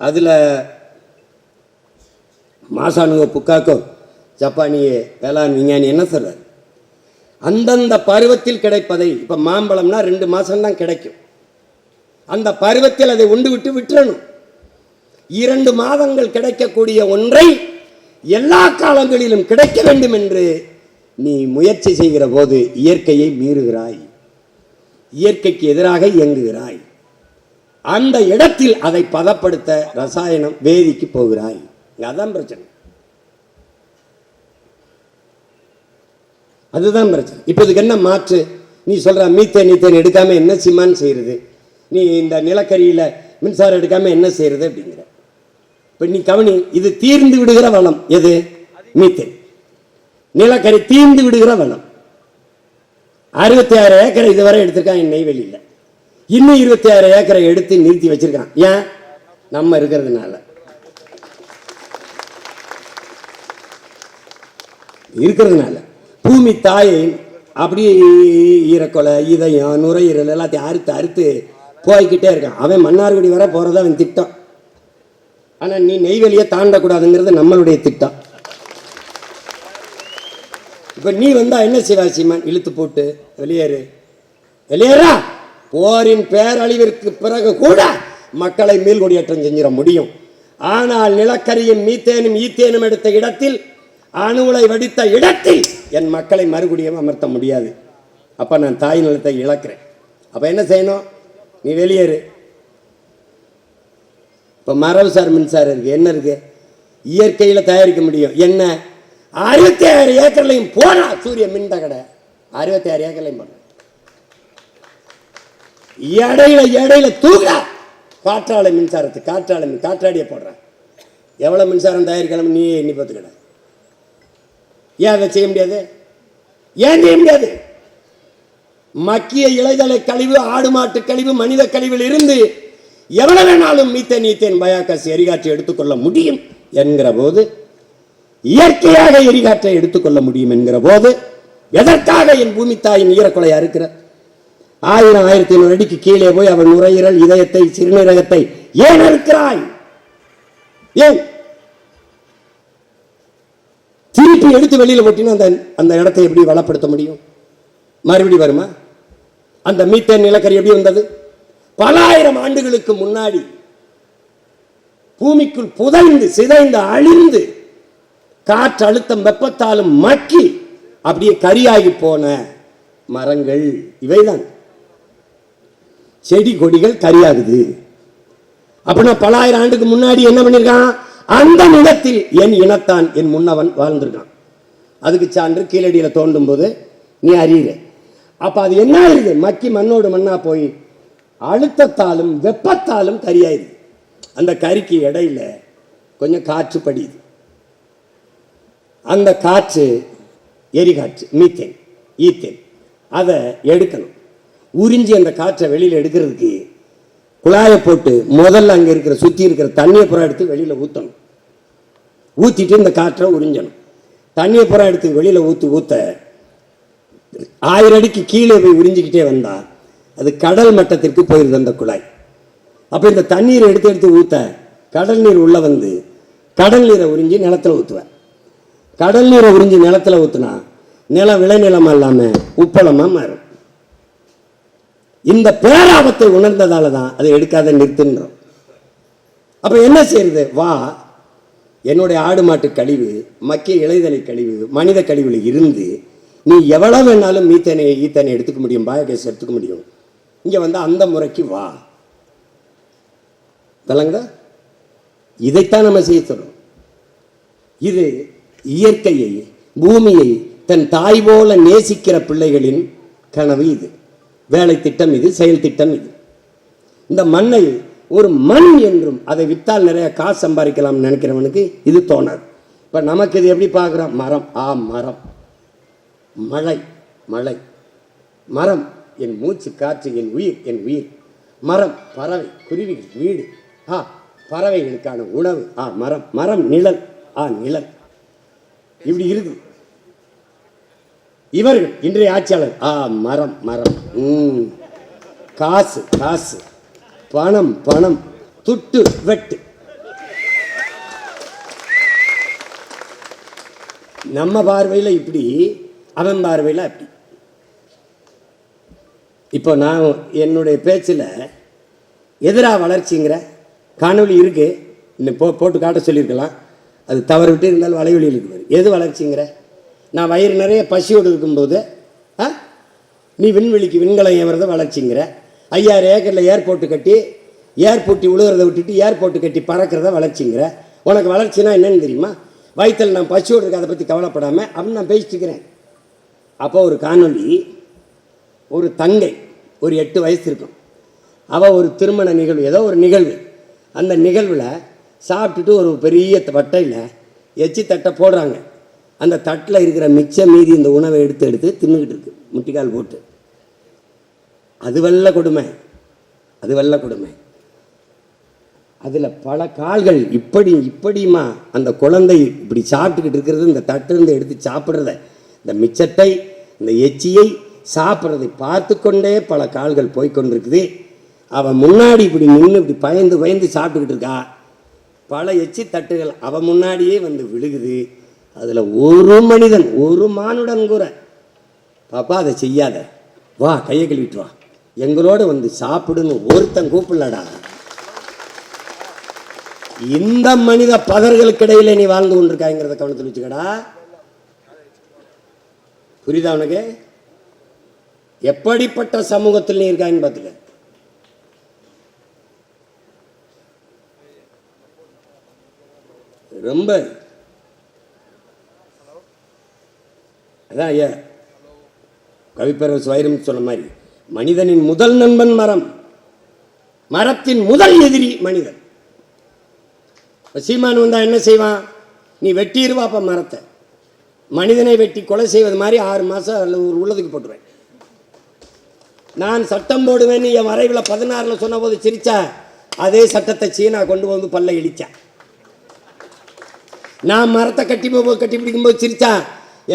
அதுல மாசானுவ புக்காக்கோ ஜப்பானிய வேளாண் விஞ்ஞானி என்ன சொல்றார்? அந்தந்த பருவத்தில் கிடைப்பதை, இப்ப மாம்பழம்னா 2 மாசம் தான் கிடைக்கும், அந்த பருவத்தில் அதை உண்டு விட்டு விட்டுறணும். 2 மாதங்கள் கிடைக்கக்கூடிய ஒன்றை எல்லா காலங்களிலும் கிடைக்க வேண்டும் என்று நீ முயற்சி செய்கிற போது இயற்கையை மீறுகிறாய், இயற்கைக்கு எதிராக இயங்குகிறாய். அந்த இடத்தில் அதை பதப்படுத்த ரசாயனம் வேதிக்கு போகிறாய். அதான் பிரச்சனை, அதுதான் பிரச்சனை. இப்போ இதுக்கு என்ன மாற்று? நீ சொல்ற மீத்தேன் எடுக்காம என்ன சிமான் செய்யறது, நீ இந்த நிலக்கரியில மின்சாரம் எடுக்காம என்ன செய்யறது அப்படிங்கிற. இப்ப நீ கவனி, இது தீர்ந்து விடுகிற வளம் எது? மீத்தேன். நிலக்கரி தீர்ந்து விடுகிற வளம். 66 ஏக்கரை இதுவரை எடுத்திருக்கான் நெய்வேலியில், இன்னும் 26 ஏக்கரை எடுத்து நிறுத்தி வச்சிருக்கான். ஏன்? நம்ம இருக்கிறதுனால. பூமி தாயை அப்படியே ஈரக்கொலை, இதயம், நுரையீரல் எல்லாத்தையும் அறுத்து அறுத்து போய்கிட்டே இருக்கான். அவன் மன்னார்குடி வர போறத அவன் திட்டம். ஆனா நீ நெய்வேலியை தாண்டக்கூடாதுங்கிறது நம்மளுடைய திட்டம். இப்ப நீ வந்தா என்ன சிவாசிமான் இழுத்து போட்டு வெளியேறு, வெளியேறா. போரின் பேரழிவிற்கு பிறகு கூட மக்களை மீள்குடியேற்றம் செஞ்சிட முடியும். ஆனால் நிலக்கரியும் மீத்தேனும் ஈத்தேனும் எடுத்த இடத்தில், அணுலை வடித்த இடத்தில் என் மக்களை மறுகுடியும் அமர்த்த முடியாது. அப்ப நான் தாய் நிலத்தை இழக்கிறேன். அப்ப என்ன செய்யணும்? நீ வெளியேறு. இப்ப மரபுசார் மின்சாரம் இருக்கு, என்ன இருக்கு? இயற்கையில தயாரிக்க முடியும். என்ன? 66 ஏக்கர்லையும் போனா சூரிய மின் தகடை 66 ஏக்கர்லையும் போன இடையில தூக்க காற்றாலை மின்சாரத்தை, காற்றாடியை போடுறான். எவ்வளவு மின்சாரம் தயாரிக்கலாம் நீ எண்ணி பார்த்துக்கட. ஏன் அதை செய்ய முடியாது? ஏன் செய்ய முடியாது? மக்கிய இலைதலை கழிவு, ஆடு மாட்டு கழிவு, மனித கழிவில் இருந்து எவ்வளவு வேணாலும் மீத்தேன் பயாகாசி எரிகாற்றை எடுத்துக்கொள்ள முடியும் என்கிற போது, இயற்கையாக எரிகாற்றை எடுத்துக்கொள்ள முடியும் என்கிற போது, எதற்காக என் பூமி தாயின் ஈரக்கொலையா இருக்கிற 1000-1500 அடிக்கு கீழே போய் அவன் நுரையீரல், இதயத்தை, சிறுநீரகத்தை ஏன் இருக்கிறாய்? ஏன் திருப்பி எடுத்து வெளியில போட்டினா அந்த இடத்தை எப்படி வளப்படுத்த முடியும்? மறுபடி வருமா? அந்த மீத்தேன் நிலக்கரி எப்படி வந்தது? பல ஆயிரம் ஆண்டுகளுக்கு முன்னாடி பூமிக்குள் புதைந்து சிதைந்து அழிந்து காற்று அழுத்தம் வெப்பத்தாலும் மக்கி அப்படியே கரியாகி போன மரங்கள் இவைதான். செடி கொடிகள் கரியாகுது. அப்படின்னா பல ஆயிரம் ஆண்டுக்கு முன்னாடி என்ன பண்ணிருக்கான்? அந்த நிலத்தில் என் இனத்தான் என் முன்னவன் வாழ்ந்திருக்கான். அதுக்கு சான்று கீழடியில தோண்டும் போது நீ அறியுற. அப்ப அது என்ன ஆயிருது? மக்கி மண்ணோடு மண்ணா போய் அழுத்தத்தாலும் வெப்பத்தாலும் கரியாயிருது. அந்த கரிக்கு இடையில கொஞ்சம் காற்று படியுது. அந்த காற்று எரிகாற்று, மீத்தேன், ஈத்தேன். அதை எடுக்கணும். உறிஞ்சி அந்த காற்றை வெளியில எடுக்கிறதுக்கு குழாயை போட்டு முதல்ல அங்கே இருக்கிற சுற்றி இருக்கிற தண்ணியை புறம் எடுத்து வெளியில் ஊற்றணும். ஊற்றிட்டு இந்த காற்றை உறிஞ்சணும். தண்ணியை புறம் எடுத்து வெளியில் ஊற்ற 1000 அடிக்கு கீழே போய் உறிஞ்சிக்கிட்டே வந்தால் அது கடல் மட்டத்திற்கு போயிருது அந்த குழாய். அப்போ இந்த தண்ணீரை எடுத்து ஊற்ற கடல் நீர் உள்ளே வந்து கடல் நீரை உறிஞ்சி நிலத்தில் ஊற்றுவேன். கடல் நீரை உறிஞ்சி நிலத்தில் ஊற்றுனா நிலம் விளைநிலமாக இல்லாமல் உப்பளமாக மாறும். இந்த பேராபத்தை உணர்ந்ததால தான் அதை எடுக்காத நிறுத்துன்றோம். அப்ப என்ன செய்யறது? வா, என்னுடைய ஆடு மாட்டு கழிவு, மக்கிய இலைதலை கழிவு, மனித கழிவுல இருந்து நீ எவ்வளவு வேணாலும் மீத்தேனை ஈத்தனை எடுத்துக்க முடியும், பயோகேஸ் எடுத்துக்க முடியும். இங்க வந்து அந்த முறைக்கு வா. விளங்குதா? இதைத்தான் நம்ம செய்ய சொல்றோம். இது இயற்கையை, பூமியை தன் தாய் போல நேசிக்கிற பிள்ளைகளின் கனவு. இது வேலை திட்டம், இது செயல் திட்டம். இது இந்த மண்ணை ஒரு மண் என்றும் அதை வித்தால் நிறைய காசு சம்பாதிக்கலாம் நினைக்கிறவனுக்கு இது தோணாது. இப்ப நமக்கு இது எப்படி பார்க்கிறோம்? மரம், மரம், மழை, மழை, மரம் என் மூச்சு காற்று, என் உயிர், என் உயிர். மரம் பறவை குருவிகள் வீடு, பறவைகளுக்கான உணவு, மரம், மரம் நிழல், நிழல். இப்படி இருக்கு. இவர்கள் இன்றைய ஆட்சியாளர் மரம், மரம், காசு, காசு, பணம், பணம், துட்டு வெட்டு. நம்ம பார்வையில் இப்படி, அவன் பார்வையில் அப்படி. இப்போ நான் என்னுடைய பேச்சில் எதிராக வளர்ச்சிங்கிற காணொலி இருக்கு, இன்னும் போட்டு காட்ட சொல்லியிருக்கலாம். அது தவறு விட்டு இருந்தாலும் வலைவெளியில் இருக்குது. எது வளர்ச்சிங்கிற? நான் வயிறு நிறைய பசியோடு இருக்கும்போது நீ விண்வெளிக்கு விண்கலம் ஏவுறத வளர்ச்சிங்கிற. 5000 ஏக்கரில் ஏர்போர்ட்டு கட்டி ஏர்போர்ட்டி உழுகிறத விட்டுட்டு ஏர்போர்ட்டு கட்டி பறக்கிறத வளர்ச்சிங்கிற. உனக்கு வளர்ச்சினா என்னன்னு தெரியுமா? வயிற்றில் நான் பசியோடு இருக்க, அதை பற்றி கவலைப்படாமல் அப்படின்னு நான் பேசிட்டு இருக்கிறேன். அப்போ ஒரு காணொலி, ஒரு தங்கை, ஒரு 8 வயசு இருக்கும். அவள் ஒரு திருமண நிகழ்வு, ஏதோ ஒரு நிகழ்வு. அந்த நிகழ்வில் சாப்பிட்டுட்டு ஒரு பெரிய வட்டையில் எச்சி தட்டை போடுறாங்க. அந்த தட்டில் இருக்கிற மிச்ச மீதி இந்த உணவை எடுத்து எடுத்து தின்னுக்கிட்டு இருக்கு, முட்டிக்கால் போட்டு. அது வெள்ள கொடுமை, அது வெள்ள கொடுமை. அதில் பல கால்கள் இப்படி இப்படிமா அந்த குழந்தை இப்படி சாப்பிட்டுக்கிட்டு இருக்கிறது, இந்த தட்டிலிருந்து எடுத்து சாப்பிட்றத, இந்த மிச்சத்தை, இந்த எச்சியை சாப்பிட்றதை பார்த்து கொண்டே பல கால்கள் போய்கொண்டிருக்குது. அவன் முன்னாடி இப்படி நின்று இப்படி பயந்து பயந்து சாப்பிட்டுக்கிட்டு இருக்கா. பல எச்சி தட்டுகள் அவன் முன்னாடியே வந்து விழுகுது. அதில் ஒரு மனிதன், ஒரு மானுடன் கூட, பாப்பா அதை செய்யாத, வா கையை கழுவிட்டு வா, எங்களோட வந்து சாப்பிடுன்னு ஒருத்தன் கூப்பிடலடா. இந்த மனித பதர்களுக்கு இடையில நீ வாழ்ந்து கொண்டிருக்காங்கிறத கவனத்தில் வச்சுக்கடா. புரியுதா உனக்கு? எப்படிப்பட்ட சமூகத்தில் நீ இருக்கான்னு பார்த்துக்க. ரொம்ப அதான் ஐயா கவிப்பேரரசு வைரம் சொன்ன மாதிரி, மனிதனின் முதல் நண்பன் மரம், மரத்தின் முதல் எதிரி மனிதன். சீமான் வந்தா என்ன செய்வான்? நீ வெட்டிடுவாப்ப மரத்தை. மனிதனை வெட்டி கொலை செய்வது மாதிரி 6 மாதம் உள்ளதுக்கு போட்டுருவேன். நான் சட்டம் போடுவேன்னு என் வரைவில் 16 சொன்ன போது சிரிச்சா, அதே சட்டத்தை சீனா கொண்டு வந்து பல்ல இடிச்சான். நான் மரத்தை கட்டி பிடிக்கும்போது சிரிச்சா,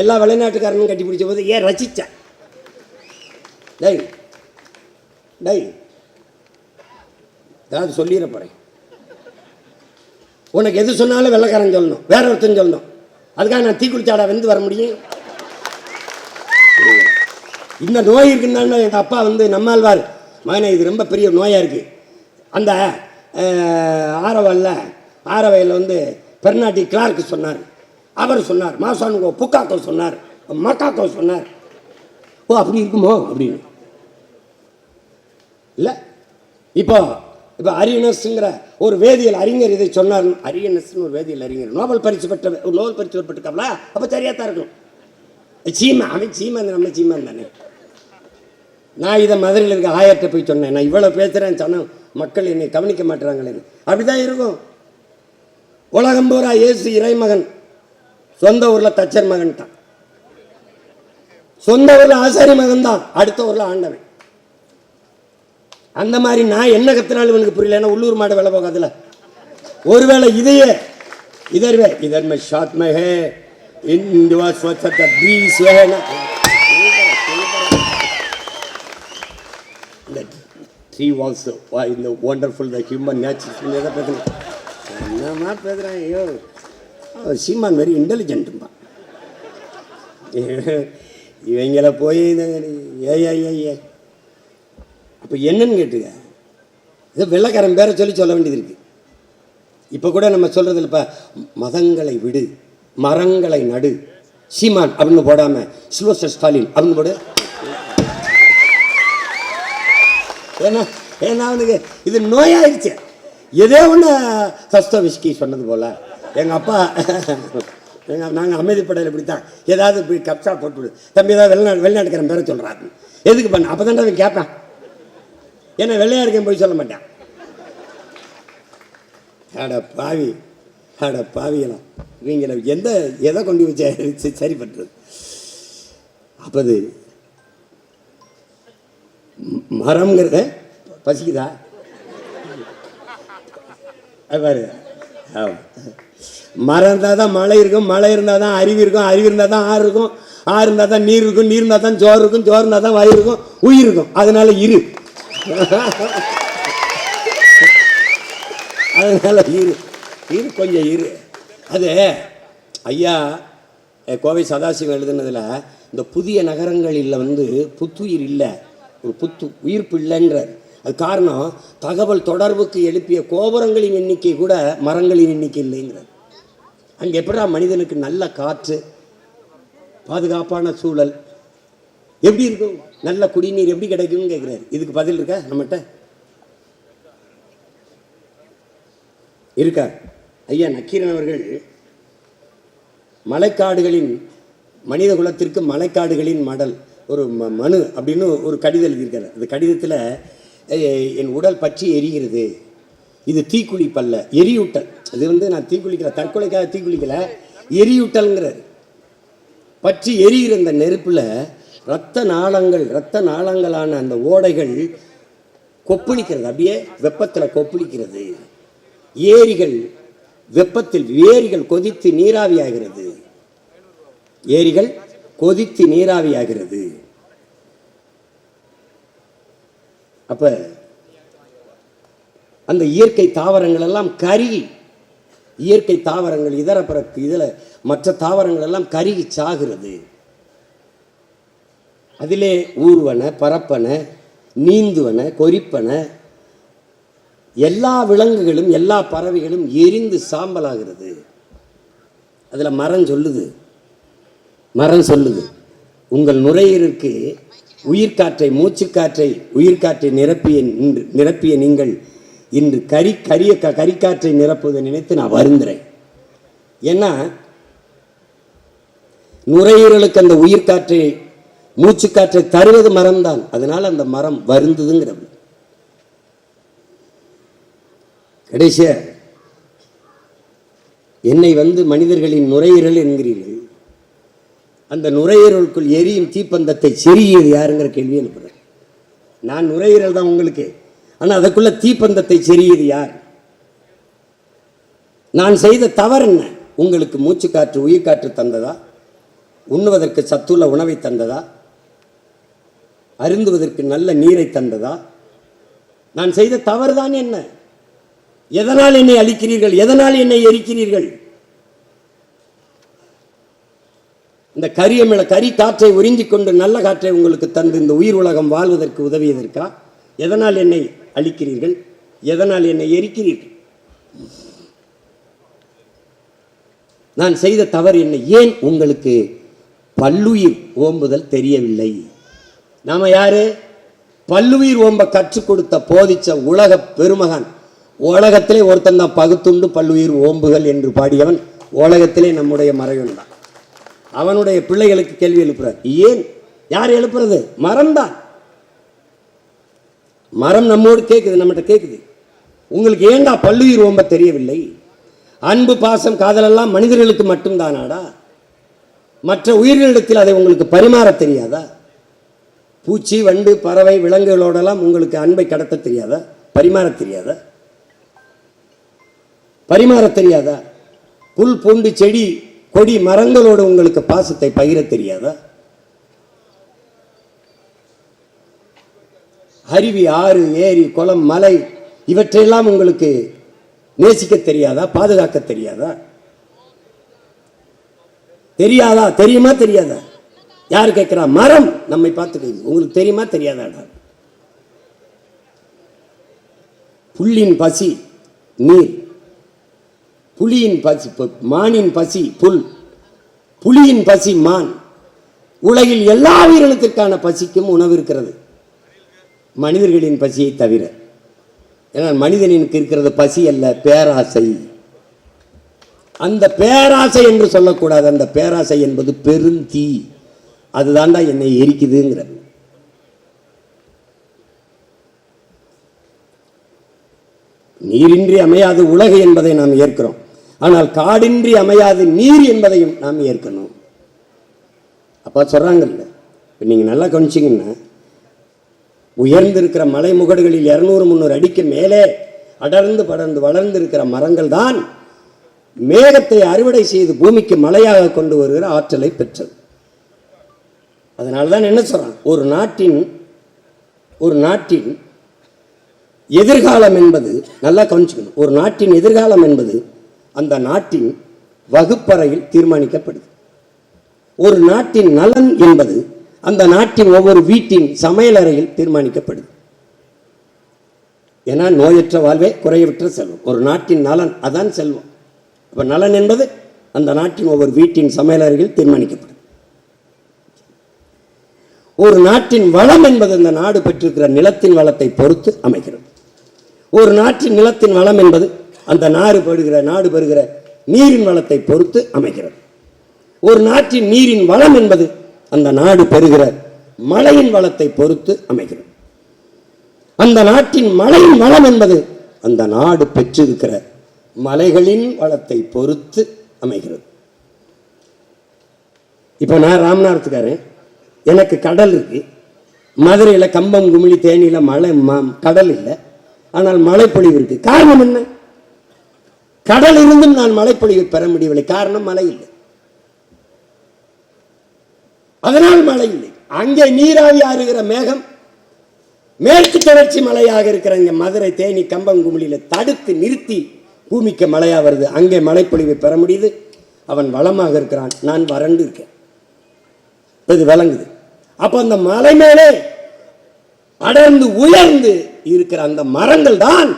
எல்லா வெளிநாட்டுக்காரனும் கட்டி பிடிச்ச போது ஏன் ரசிச்சேன். டேய் டேய் ஏதாவது சொல்லிட போறேன். உனக்கு எது சொன்னாலும் வெள்ளைக்காரன் சொல்லணும், வேற ஒருத்தன் சொல்லணும். அதுக்காக நான் தீக்குளிச்சாடா வந்து வர முடியும்? இந்த நோய் இருக்குன்னா எங்கள் அப்பா வந்து நம்மாழ்வார், மகனே இது ரொம்ப பெரிய நோயாக இருக்குது, அந்த ஆரவல்ல ஆரவையில் வந்து பெர்னாட்டி கிளார்க் சொன்னார், அவர் சொன்னார், மாசானுகோ புக்காக்கோ சொன்னார், மக்காக்கோ சொன்னார். ஓ அப்படி இருக்குமோ அப்படின்னு இல்லை. இப்போ அரியனஸ்ங்கிற ஒரு வேதியியல் அறிஞர் இதை சொன்னார். அரியனஸ்ன்னு ஒரு வேதியியல் அறிஞர் நோபல் பரிசு பெற்றிருக்காங்களா? அப்போ சரியாக தான் இருக்கும். சீமா அவன் சீமான், நம்ம சீமான் தானே. நான் இதை மதுரையில் இருக்க ஆயர்கிட்ட போய் சொன்னேன், நான் இவ்வளோ பேசுகிறேன்னு சொன்னேன், மக்கள் என்னை கவனிக்க மாட்டுறாங்களேன்னு. அப்படிதான் இருக்கும். உலகம் பூரா இயேசு இறைமகன், சொந்த ஊரில் தச்சர் மகன் தான், சொந்த ஊரில் ஆசாரி மகன் தான், அடுத்த ஊரில் ஆண்டவன். அந்த மாதிரி நான் என்ன கத்தினாலும் இவனுக்கு புரியல. ஏன்னா உள்ளூர் மாடு வேலை போகாதுல. ஒருவேளை இதையே இதர்வே இதர் மே ஷாத் மே ஹே இந்துவா ஸ்வச்சத பீஸ் வேனா த்ரீ வால்ஸ் இந்த ஒண்டர்ஃபுல் த ஹியூமன் நேச்சர் எதை பேசுகிறேன், என்னமா பேசுகிறேன். ஐயோ சீமான் வெரி இன்டெலிஜென்ட்டுமா. இவங்கள போய் ஏ அப்போ என்னன்னு கேட்டுங்க, இது வெள்ளைக்காரன் பேரை சொல்ல வேண்டியது இருக்கு. இப்போ கூட நம்ம சொல்றது இல்லைப்பா, மதங்களை விடு மரங்களை நடு சீமான் அப்படின்னு போடாம சில்வஸ்டர் ஸ்டாலின் அப்படின்னு போடு. ஏன்னா அவனுக்கு இது நோயாயிடுச்சு. ஏதோ ஒன்று தஸ்தோவெஸ்கி சொன்னது போல எங்கள் அப்பா நாங்கள் அமைதிப்படையில் இப்படி தான் ஏதாவது இப்படி கப்சா போட்டு விடு தம்பி, ஏதாவது வெளிநாட்டுக்காரன் பேரை சொல்கிறாரு, எதுக்கு பண்ண அப்போ தான் அவன் கேட்பான். ஏன்னா வெள்ளையா இருக்கேன் போய் சொல்ல மாட்டான். அட பாவியலாம் இவங்களை எதை கொண்டு வச்சு சரி பண்ணுறது. அப்போது மரம்ங்கிறத பசிக்குதா பாரு. மரம் இருந்தால் தான் மழை இருக்கும், மழை இருந்தால் தான் அருவி இருக்கும், அருவி இருந்தால் தான் ஆறு இருக்கும், ஆறு இருந்தால் தான் நீர் இருக்கும், நீர் இருந்தால் தான் சோறு இருக்கும், சோறு இருந்தால் தான் வயிறு இருக்கும், உயிர் இருக்கும். அதனால இரு அதனால இரு கொஞ்சம் இரு. அது ஐயா கோவை சதாசிவம் எழுதுனதில் இந்த புதிய நகரங்களில் வந்து புத்துயிர் இல்லை, ஒரு உயிர்ப்பு இல்லைன்றார். அது காரணம் தகவல் தொடர்புக்கு எழுப்பிய கோபுரங்களின் எண்ணிக்கை கூட மரங்களின் எண்ணிக்கை இல்லைங்கிறார். அங்கே எப்படா மனிதனுக்கு நல்ல காற்று, பாதுகாப்பான சூழல் எப்படி இருக்கும், நல்ல குடிநீர் எப்படி கிடைக்கும்னு கேட்குறாரு. இதுக்கு பதில் இருக்கா நம்மகிட்ட? இருக்கா? ஐயா நக்கீரன் அவர்கள் மலைக்காடுகளின் மனித குலத்திற்கு மலைக்காடுகளின் மடல் ஒரு மனு அப்படின்னு ஒரு கடிதம் எழுதியிருக்காரு. அந்த கடிதத்தில் என் உடல் பற்றி எரிகிறது, இது தீக்குளிப்பல்ல எரியூட்டல். அது வந்து நான் தீக்குளிக்கல, தற்கொலைக்காக தீக்குளிக்கல, எரியூட்டல்ங்கிறார். பற்றி எரிகிற இந்த நெருப்பில் இரத்த நாளங்களான அந்த ஓடைகள் கொப்பளிக்கிறது, அப்படியே வெப்பத்தில் கொப்பளிக்கிறது. ஏரிகள் வெப்பத்தில் ஏரிகள் கொதித்து நீராவியாகிறது, ஏரிகள் கொதித்து நீராவியாகிறது. அப்ப அந்த இயற்கை தாவரங்கள் எல்லாம் கருகி, இயற்கை தாவரங்கள் இதர பிறகு இதில் மற்ற தாவரங்கள் எல்லாம் கருகி சாகிறது. அதிலே ஊர்வன, பரப்பன, நீந்துவன, கொறிப்பன, எல்லா விலங்குகளும் எல்லா பறவைகளும் எரிந்து சாம்பலாகிறது. அதில் மரம் சொல்லுது உங்கள் நுரையீரலுக்கு உயிர்காற்றை, மூச்சுக்காற்றை, உயிர்காற்றை நிரப்பிய நீங்கள் இன்று கரிக்காற்றை நிரப்புவதை நினைத்து நான் வருந்துறேன். ஏன்னா நுரையீரலுக்கு அந்த உயிர்காற்றை, மூச்சுக்காற்றை தருவது மரம்தான். அதனால அந்த மரம் வருந்துதுங்கிறது. கடைசியா என்னை வந்து மனிதர்களின் நுரையீரல் என்கிறீர்கள், அந்த நுரையீரலுக்குள் எரியும் தீப்பந்தத்தை செறியது யாருங்கிற கேள்வி எழுப்புறேன். நான் நுரையீரல் தான் உங்களுக்கு, ஆனால் அதுக்குள்ள தீப்பந்தத்தை செறியது யார்? நான் செய்த தவறு என்ன? உங்களுக்கு மூச்சுக்காற்று, உயிர்காற்று தந்ததா? உண்ணுவதற்கு சத்துள்ள உணவை தந்ததா? அருந்துவதற்கு நல்ல நீரை தந்ததா? நான் செய்த தவறு தான் என்ன? எதனால் என்னை அழிக்கிறீர்கள்? எதனால் என்னை எரிக்கிறீர்கள்? இந்த கரி காற்றை உறிஞ்சிக் கொண்டு நல்ல காற்றை உங்களுக்கு தந்து இந்த உயிர் உலகம் வாழ்வதற்கு உதவியதற்கா? எதனால் என்னை அழிக்கிறீர்கள்? எதனால் என்னை எரிக்கிறீர்கள்? நான் செய்த தவறு என்ன? ஏன் உங்களுக்கு பல்லுயிர் ஓம்புதல் தெரியவில்லை? நாம யாரு? பல்லுயிர் ஓம்ப கற்றுக் கொடுத்த போதிச்ச உலக பெருமகன். உலகத்திலே ஒருத்தன் தான் பகுத்துண்டு பல்லுயிர் ஓம்புகள் என்று பாடியவன் உலகத்திலே நம்முடைய மறைவன் தான். அவனுடைய பிள்ளைகளுக்கு கேள்வி எழுப்புறார். ஏன்? யார் எழுப்புறது? மரம்தான். மரம் நம்மோடு கேட்குது, நம்மகிட்ட கேட்குது. உங்களுக்கு ஏண்டா பல்லுயிர் ஓம்ப தெரியவில்லை? அன்பு பாசம் காதலெல்லாம் மனிதர்களுக்கு மட்டும்தானாடா? மற்ற உயிர்களிடத்தில் அதை உங்களுக்கு பரிமாற தெரியாதா? பூச்சி வண்டு பறவை விலங்குகளோடெல்லாம் உங்களுக்கு அன்பை கடத்த தெரியாதா? பரிமாற தெரியாதா? பரிமாற தெரியாதா? புல் பூண்டு செடி கொடி மரங்களோடு உங்களுக்கு பாசத்தை பகிர தெரியாதா? அருவி ஆறு ஏரி குளம் மலை இவற்றையெல்லாம் உங்களுக்கு நேசிக்க தெரியாதா? பாதுகாக்க தெரியாதா? தெரியாதா? தெரியுமா தெரியாதா? யார் கேட்கிறா? மரம் நம்மை பார்த்து உங்களுக்கு தெரியுமா தெரியாதாடா? புல்லின் பசி நீர், புலியின் பசி மானின் பசி புல், புலியின் பசி மான். உலகில் எல்லா உயிரினத்திற்கான பசிக்கும் உணவு இருக்கிறது, மனிதர்களின் பசியை தவிர. ஏன்னா மனிதனுக்கு இருக்கிறது பசி அல்ல, பேராசை. அந்த பேராசை என்று சொல்லக்கூடாது. அந்த பேராசை என்பது பெருந்தீ. அதுதான்டா என்னை எரிக்குதுங்கிறது. நீரின்றி அமையாது உலகு என்பதை நாம் ஏற்கிறோம். ஆனால் காடின்றி அமையாது நீர் என்பதையும் நாம் ஏற்கணும். அப்பா சொல்றாங்கல்ல, நீங்க நல்லா கவனிச்சிங்கன்னா, உயர்ந்திருக்கிற மலை முகடுகளில் 200-300 அடிக்கு மேலே அடர்ந்து படர்ந்து வளர்ந்து இருக்கிற மரங்கள் தான் மேகத்தை அறுவடை செய்து பூமிக்கு மழையாக கொண்டு வருகிற ஆற்றலை பெற்றது. அதனால்தான் என்ன சொல்றான், ஒரு நாட்டின் எதிர்காலம் என்பது, நல்லா கவனிச்சுக்கணும், ஒரு நாட்டின் எதிர்காலம் என்பது அந்த நாட்டின் வகுப்பறையில் தீர்மானிக்கப்படுது. ஒரு நாட்டின் நலன் என்பது அந்த நாட்டின் ஒவ்வொரு வீட்டின் சமையலறையில் தீர்மானிக்கப்படுது. ஏன்னா நோயற்ற வாழ்வே குறையற்ற செல்வம். ஒரு நாட்டின் நலன் அதான் செல்வம். அப்ப நலன் என்பது அந்த நாட்டின் ஒவ்வொரு வீட்டின் சமையலறையில் தீர்மானிக்கப்படும். ஒரு நாட்டின் வளம் என்பது அந்த நாடு பெற்றிருக்கிற நிலத்தின் வளத்தை பொறுத்து அமைகிறது. ஒரு நாட்டின் நிலத்தின் வளம் என்பது அந்த நாடு பெறுகிற நீரின் வளத்தை பொறுத்து அமைகிறது. ஒரு நாட்டின் நீரின் வளம் என்பது அந்த நாடு பெறுகிற மழையின் வளத்தை பொறுத்து அமைகிறது. அந்த நாட்டின் மழையின் வளம் என்பது அந்த நாடு பெற்றிருக்கிற மலைகளின் வளத்தை பொறுத்து அமைகிறது. இப்ப நான் ராமநாதத்துக்காரன், எனக்கு கடல் இருக்கு. மதுரையில் கம்பம் குமிழி தேனியில் மழை கடல் இல்லை, ஆனால் மழைப்பொழிவு இருக்கு. காரணம் என்ன? கடல் இருந்தும் நான் மழைப்பொழிவு பெற முடியவில்லை. காரணம் மழை இல்லை, அதனால் மழை இல்லை. அங்கே நீராவி ஆறுகிற மேகம் மேற்கு தொடர்ச்சி மலையாக இருக்கிற இங்க மதுரை தேனி கம்பம் குமிழியில தடுத்து நிறுத்தி பூமிக்கு மழையா வருது. அங்கே மழைப்பொழிவை பெற முடியுது. அவன் வளமாக இருக்கிறான், நான் வறண்டு இருக்கேன். இது விளங்குது. அப்ப அந்த மலை மேலே அடர்ந்து உயர்ந்து இருக்கிற அந்த மரங்கள் தான்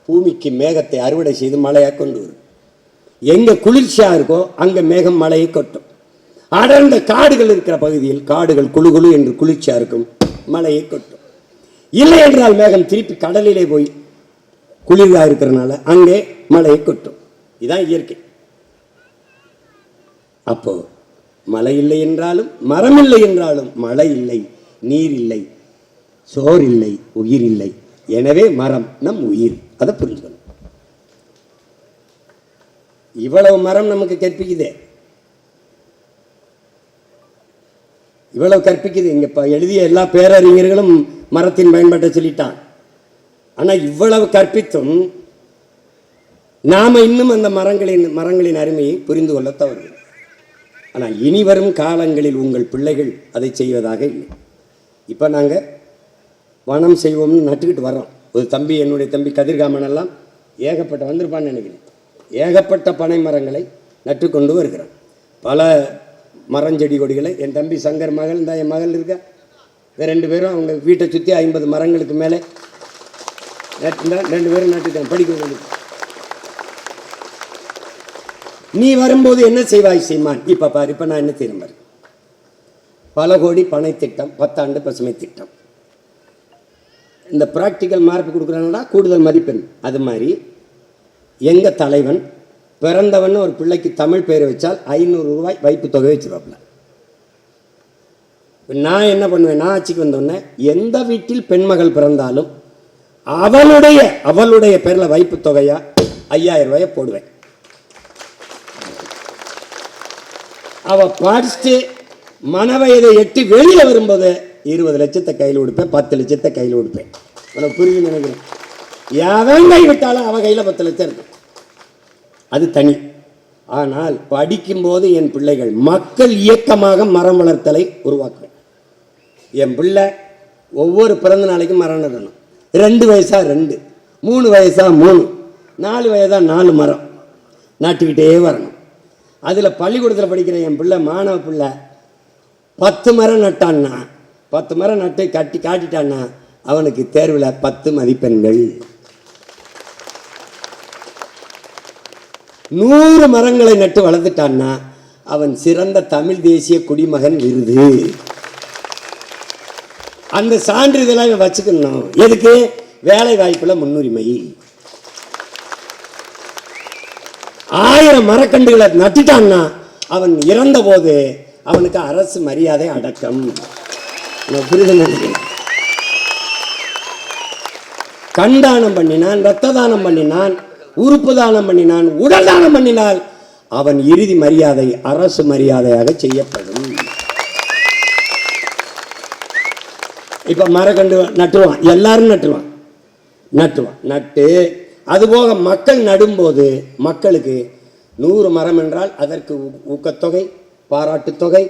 பூமிக்கு மேகத்தை அறுவடை செய்து மழையை கொண்டு வரும். எங்க குளிர்ச்சியா இருக்கோ அங்க மேகம் மழையை கொட்டும். அடர்ந்த காடுகள் இருக்கிற பகுதியில் காடுகள் குழு குழு என்று குளிர்ச்சியா இருக்கும், மழையை கொட்டும். இல்லை என்றால் மேகம் திருப்பி கடலிலே போய் குளிர்கா இருக்கிறனால அங்கே மழையை கொட்டும். இதுதான் இயற்கை. அப்போ மழை இல்லை என்றாலும் மரம் இல்லை என்றாலும் மழை இல்லை, நீர் இல்லை, சோர் இல்லை, உயிர் இல்லை. எனவே மரம் நம் உயிர். அதை புரிஞ்சுக்கணும். இவ்வளவு மரம் நமக்கு கற்பிக்குதே, இவ்வளவு கற்பிக்குது. இங்க எழுதிய எல்லா பேரறிஞர்களும் மரத்தின் பயன்பாட்டை சொல்லிட்டான். ஆனா இவ்வளவு கற்பித்தும் நாம இன்னும் அந்த மரங்களின் அருமையை புரிந்து கொள்ள தவறு. ஆனால் இனி வரும் காலங்களில் உங்கள் பிள்ளைகள் அதை செய்வதாக இல்லை. இப்போ நாங்கள் வனம் செய்வோம்னு நட்டுக்கிட்டு வர்றோம். ஒரு தம்பி, என்னுடைய தம்பி கதிர்காமன் எல்லாம் ஏகப்பட்ட வந்திருப்பான்னு நினைக்கிறேன், ஏகப்பட்ட பனை மரங்களை நட்டுக்கொண்டு வருகிறான். பல மரஞ்செடி கொடிகளை என் தம்பி சங்கர் மகள், இந்த என் மகள் இருக்க, ரெண்டு பேரும் அவங்க வீட்டை சுற்றி 50 மரங்களுக்கு மேலே நட்டுதான் 2 பேரும் நட்டுட்டாங்க. படிக்க நீ வரும்போது என்ன செய்வாய் சீமான்? இப்ப பாரு, இப்ப நான் என்ன செய்யறேன் பாரு. பல கோடி பனை திட்டம், 10 ஆண்டு பசுமை திட்டம். இந்த பிராக்டிக்கல் மார்க் கொடுக்குறாங்கன்னா கூடுதல் மதிப்பெண். அது மாதிரி எங்க தலைவன் பிறந்தவன் ஒரு பிள்ளைக்கு தமிழ் பெயர் வச்சால் 500 ரூபாய் வைப்பு தொகை வச்சிருவாப்ல. நான் என்ன பண்ணுவேன், நான் ஆட்சிக்கு வந்தோடனே எந்த வீட்டில் பெண்மகள் பிறந்தாலும் அவளுடைய பேர்ல வைப்பு தொகையா 5000 ரூபாயை போடுவேன். அவ படிச்சுட்டு மனவயதை எட்டி வெளியில வரும்போது 20 லட்சத்தை கையில் கொடுப்பேன், 10 லட்சத்தை கையில் கொடுப்பேன். உனக்கு புரியுது நினைக்கிறேன். எவன் கை விட்டாலும் அவன் கையில் 10 லட்சம் இருக்கு, அது தனி. ஆனால் படிக்கும்போது என் பிள்ளைகள் மக்கள் இயக்கமாக மரம் வளர்த்தலை உருவாக்குவேன். என் பிள்ளை ஒவ்வொரு பிறந்த நாளைக்கும் மரம் நடணும். 2 வயசா 2, 3 வயசா 3, 4 வயதா 4 மரம் நட்டுக்கிட்டே வரணும். அதில் பள்ளிக்கூடத்தில் படிக்கிற என் பிள்ளை, மாணவ பிள்ளை 10 மரம் நட்டான்னா, 10 மரம் நட்டு காட்டிட்டான்னா அவனுக்கு தேர்வில் 10 மதிப்பெண்கள். 100 மரங்களை நட்டு வளர்த்துட்டான்னா அவன் சிறந்த தமிழ் தேசிய குடிமகன் விருது. அந்த சான்றிதழை வச்சுக்கணும். எதுக்கு? வேலை வாய்ப்புல முன்னுரிமை. 1000 மரக்கன்றுகளை நட்டுட்டான்னா அவன் இறந்த போது அவனுக்கு அரசு மரியாதை அடக்கம். புரியுது? கண் தானம் பண்ணினான், ரத்த தானம் பண்ணினான், உறுப்பு தானம் பண்ணினான், உடல் தானம் பண்ணினால் அவன் இறுதி மரியாதை அரசு மரியாதையாக செய்யப்படும். இப்ப மரக்கண்டு நட்டுவான், எல்லாரும் நட்டுவான். நட்டு அதுபோக மக்கள் நடும்போது மக்களுக்கு 100 மரம் என்றால் அதற்கு ஊக்கத்தொகை, பாராட்டு தொகை,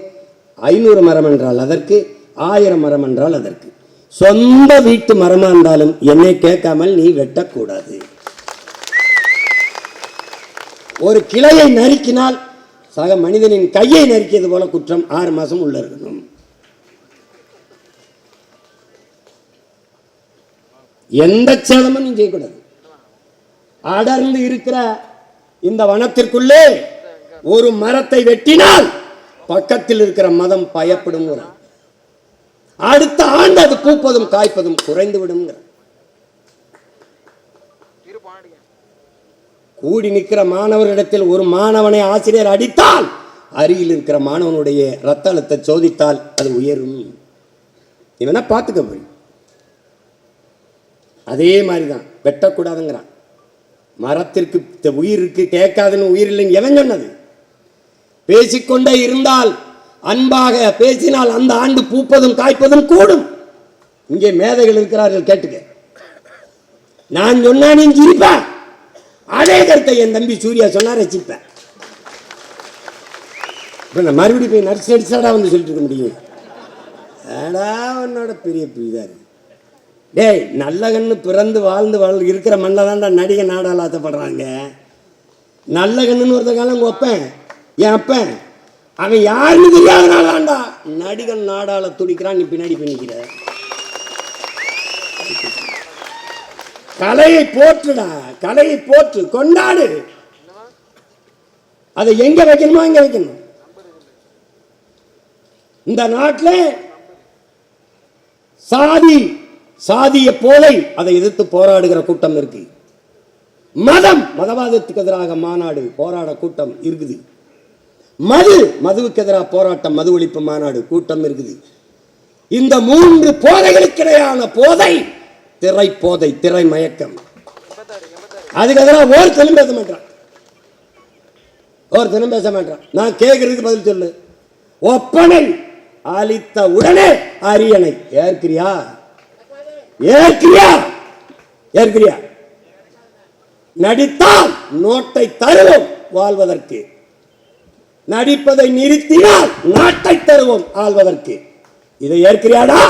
500 மரம் என்றால் அதற்கு, 1000 மரம் என்றால் அதற்கு. சொந்த வீட்டு மரமா இருந்தாலும் என்னை கேட்காமல் நீ வெட்டக்கூடாது. ஒரு கிளையை நறுக்கினால் சக மனிதனின் கையை நறுக்கியது போல குற்றம், 6 மாசம் உள்ள இருக்கணும். எந்த சேதமும் நீ செய்யக்கூடாது. அடர்ந்து இருக்கிற இந்த வனத்திற்குள்ளே ஒரு மரத்தை வெட்டினால் பக்கத்தில் இருக்கிற மதம் பயப்படும். அடுத்த ஆண்டு அது பூப்பதும் காய்ப்பதும் குறைந்து விடும். கூடி நிற்கிற மாணவரிடத்தில் ஒரு மாணவனை ஆசிரியர் அடித்தால் அருகில் இருக்கிற மாணவனுடைய ரத்த அழுத்தத்தை சோதித்தால் அது உயரும். இவனா பார்த்துக்க போய். அதே மாதிரிதான் வெட்டக்கூடாதுங்கிறான். மரத்திற்கு உயிர் இருக்கு, கேட்காதுன்னு உயிர் இல்லைன்னு எவன் சொன்னது? பேசிக்கொண்டே இருந்தால், அன்பாக பேசினால் அந்த ஆண்டு பூப்பதும் காய்ப்பதும் கூடும். இங்கே மேதைகள் இருக்கிறார்கள், கேட்டுக்க. நான் சொன்னா நீ சிரிப்ப. அதே கருத்தை என் தம்பி சூர்யா சொன்னா ரசிப்பேன். மறுபடியும் போய் நடிச்சாடா வந்து சொல்லிட்டு இருக்க முடியும்? உன்னோட பெரிய இதா இருக்கு. டேய், நல்ல கண்ணு பிறந்து வாழ்ந்து இருக்கிற மண்ணை தான்டா நடிகை நாடால் ஆசைப்படுறாங்க. நல்ல கண்ணுன்னு ஒருத்த காலம் வைப்பேன், என் அப்பன் அவன் யாருன்னு தெரியாதனாலாண்டா நடிகன் நாடால துடிக்கிறான். நீ பின்னாடி பண்ணிக்கிற. கலையை போற்றுடா, கலையை போற்று, கொண்டாடு. அதை எங்க வைக்கணுமோ அங்க வைக்கணும். இந்த நாட்டில் சாதிய போலை அதை எதிர்த்து போராடுகிற கூட்டம் இருக்கு. மதவாதத்துக்கு எதிராக மாநாடு போராட கூட்டம் இருக்குது. மதுவுக்கு எதிராக போராட்டம், மது ஒழிப்பு மாநாடு கூட்டம் இருக்குது. இந்த 3 போதைகளுக்கு இடையான போதை திரை போதை, திரை மயக்கம். அதுக்கு எதிராக ஒருத்தனும் பேச மாட்டான். நான் கேட்கறதுக்கு பதில் சொல்லு. ஒப்பனை அளித்த உடனே அரியணை ஏற்கிறியா? நடித்தால் நோட்டை தருவோம் வாழ்வதற்கு, நடிப்பதை நிறுத்தினால் நாட்டை தருவோம் ஆள்வதற்கு. இதை ஏற்கிறியாடா?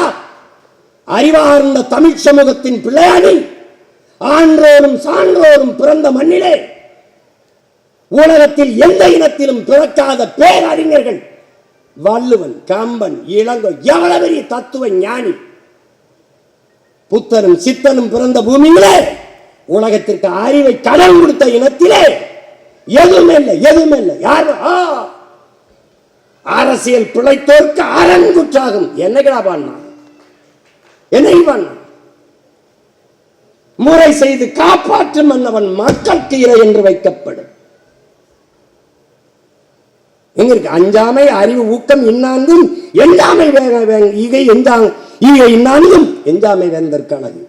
அறிவார்ந்த தமிழ் சமூகத்தின் பிள்ளையானி, ஆன்றோரும் சான்றோரும் பிறந்த மண்ணிலே உலகத்தில் எந்த இனத்திலும் பிறக்காத பேரறிஞர்கள் வள்ளுவன், கம்பன், இளங்கோ, எவ்வளவு பெரிய தத்துவ ஞானி, புத்தனும் சித்தனும் பிறந்த பூமியிலே உலகத்திற்கு அறிவை கடன் கொடுத்த இனத்திலே எதுவுமே இல்லை, எதுவுமே இல்லை. யாரு அரசியல் பிழைத்தோர்க்கு அரங்குற்றாகும். என்னைக்கடா பண்ணா, என்னைக்கு பண்ணா? முறை செய்து காப்பாற்றும் மன்னவன் மக்களுக்கு இறை என்று வைக்கப்படும். எங்க இருக்கு அஞ்சாமை, அறிவு, ஊக்கம் இன்னான்கும் எஞ்சாமை ஈகை ஈகை இன்னான்கும் எஞ்சாமை வேந்தற்கழகு.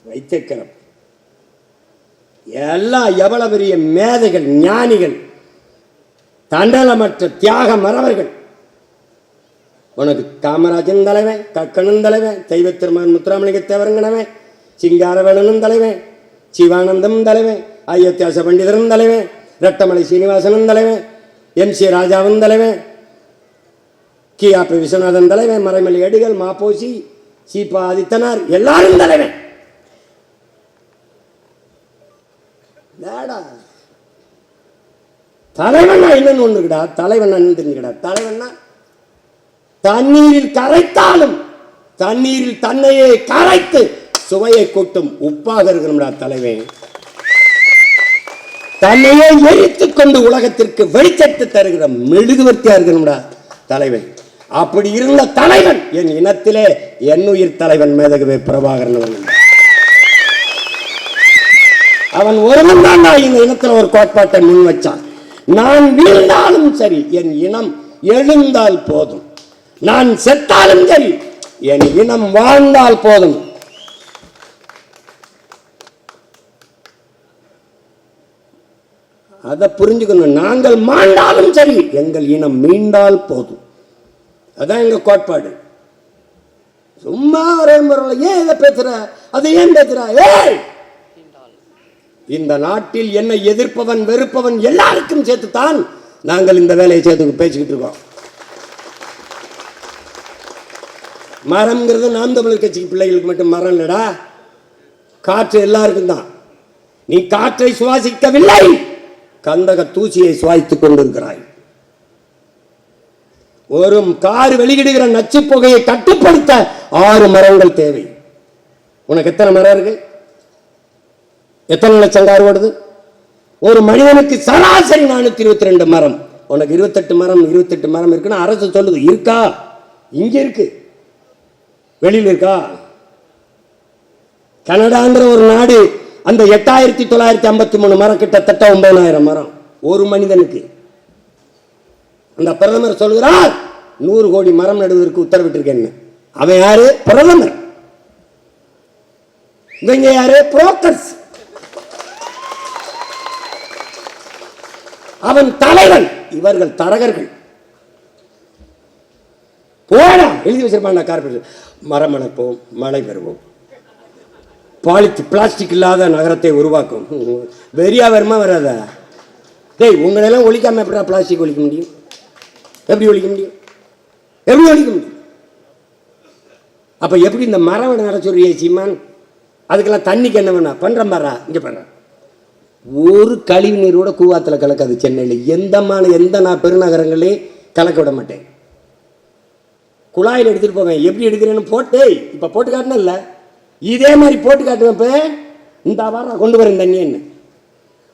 வைத்திருக்கிறோம் எல்லாம் எவ்வளவு பெரிய மேதைகள், ஞானிகள், தண்டலமற்ற தியாக மறவர்கள். உனக்கு காமராஜன் தலைவன், கக்கனும் தலைவன், தெய்வ திருமகன் முத்துராமலிங்க தேவரங்கனவன், சிங்காரவேலனும் தலைவன், சிவானந்தம் தலைவன், அயோத்தியாச பண்டிதரும் தலைவன், ரெட்டமலை சீனிவாசனும் தலைவன், MC ராஜாவும் தலைவன், கியாபி விஸ்வநாதன் தலைவன், மறைமலை அடிகள், மாப்போசி, சீபா ஆதித்தனார் எல்லாரும் தலைவன். தலைவனா என்னன்னு ஒண்ணுடா, தலைவனா தெரிஞ்சுக்கடா. தலைவனா தண்ணீரில் கரைத்தாலும் தண்ணீரில் தன்னையே கரைத்து சுவையை கூட்டும் உப்பாக இருக்கணும்டா தலைவன். தன்னையே எரித்துக் கொண்டு உலகத்திற்கு வெளிச்சத்து தருகிற மெழுகுவர்த்தியா இருக்கணும்டா தலைவன். அப்படி இருந்த தலைவன் என் இனத்திலே என்னுயிர் தலைவன் மேதகவே பிரபாகரன். அவன் ஒருவன் தான் இந்த இனத்துல ஒரு கோட்பாட்டை முன் வச்சான். நான் வீழ்ந்தாலும் சரி என் இனம் எழுந்தால் போதும், நான் செத்தாலும் சரி என் இனம் வாழ்ந்தால் போதும். அதை புரிஞ்சுக்கணும். நாங்கள் மாண்டாலும் சரி எங்கள் இனம் மீண்டால் போதும். அதான் எங்க கோட்பாடு. சும்மா ஒரே முறையில் ஏன் இதை பேசுற, அதை ஏன் பேசுற? இந்த நாட்டில் என்னை எதிர்ப்பவன் வெறுப்பவன் எல்லாருக்கும் சேர்த்துத்தான் நாங்கள் இந்த வேலையை சேர்த்து பேசிக்கிட்டு இருக்கோம். மரம்ங்கிறது நாம் தமிழர் கட்சிக்கு பிள்ளைகளுக்கு மட்டும் மரம் இல்லடா, காற்று எல்லாருக்கும் தான். நீ காற்றை சுவாசிக்கவில்லை, கந்தக தூசியை சுவாசித்துக் கொண்டிருக்கிறாய். ஒரு கார் வெளியிடுகிற நச்சு புகையை கட்டுப்படுத்த 6 மரங்கள் தேவை. உனக்கு எத்தனை மரம் இருக்கு? எத்தனை லட்சம் கார் ஓடுது? ஒரு மனிதனுக்கு சராசரி 422 மரம். உனக்கு 28 மரம் 28 மரம் இருக்குன்னு அரசு சொல்லுது. இருக்கா? இங்க இருக்கு, வெளியில் இருக்கா? கனடாங்கிற ஒரு நாடு அந்த 8953 மரம், கிட்டத்தட்ட 9000 மரம் ஒரு மனிதனுக்கு. அந்த பிரதமர் சொல்கிறார் 100 கோடி மரம் நடுவதற்கு உத்தரவிட்டிருக்கேன். அவன் யாரு? பிரதமர். இவங்க யாரு? புரோக்கர்ஸ். அவன் தலைவன், இவர்கள் தரகர்கள். போடா எழுதி வச்சிருப்பான் கார்பரேஷன். மரம் வளர்ப்போம், மழை பெறுவோம், பிளாஸ்டிக் இல்லாத நகரத்தை உருவாக்கும். வெறியா வருமா வராதா? டேய், உங்களெல்லாம் ஒழிக்காம எப்படா பிளாஸ்டிக் ஒழிக்க முடியும்? எப்படி ஒழிக்க முடியும்? எப்படி ஒழிக்க முடியும்? அப்ப எப்படி இந்த மரம் நட சொல்றியே சீமான்? அதுக்கெல்லாம் தண்ணிக்கு என்ன வேணா பண்ற பாரா, இங்க பண்ற. ஒரு கழிவு நீரோட கூவாத்தில் கலக்காது. சென்னையில் எந்த நான் பெருநகரங்களையும் கலக்க விட மாட்டேன். குழாயில் எடுத்துட்டு போவேன். எப்படி எடுக்கிறேன்னு போட்டு இப்ப போட்டு காட்டினா இல்ல, இதே மாதிரி போட்டு காட்டுவேன். இப்ப இந்த வாரம் கொண்டு வரேன் தண்ணி என்ன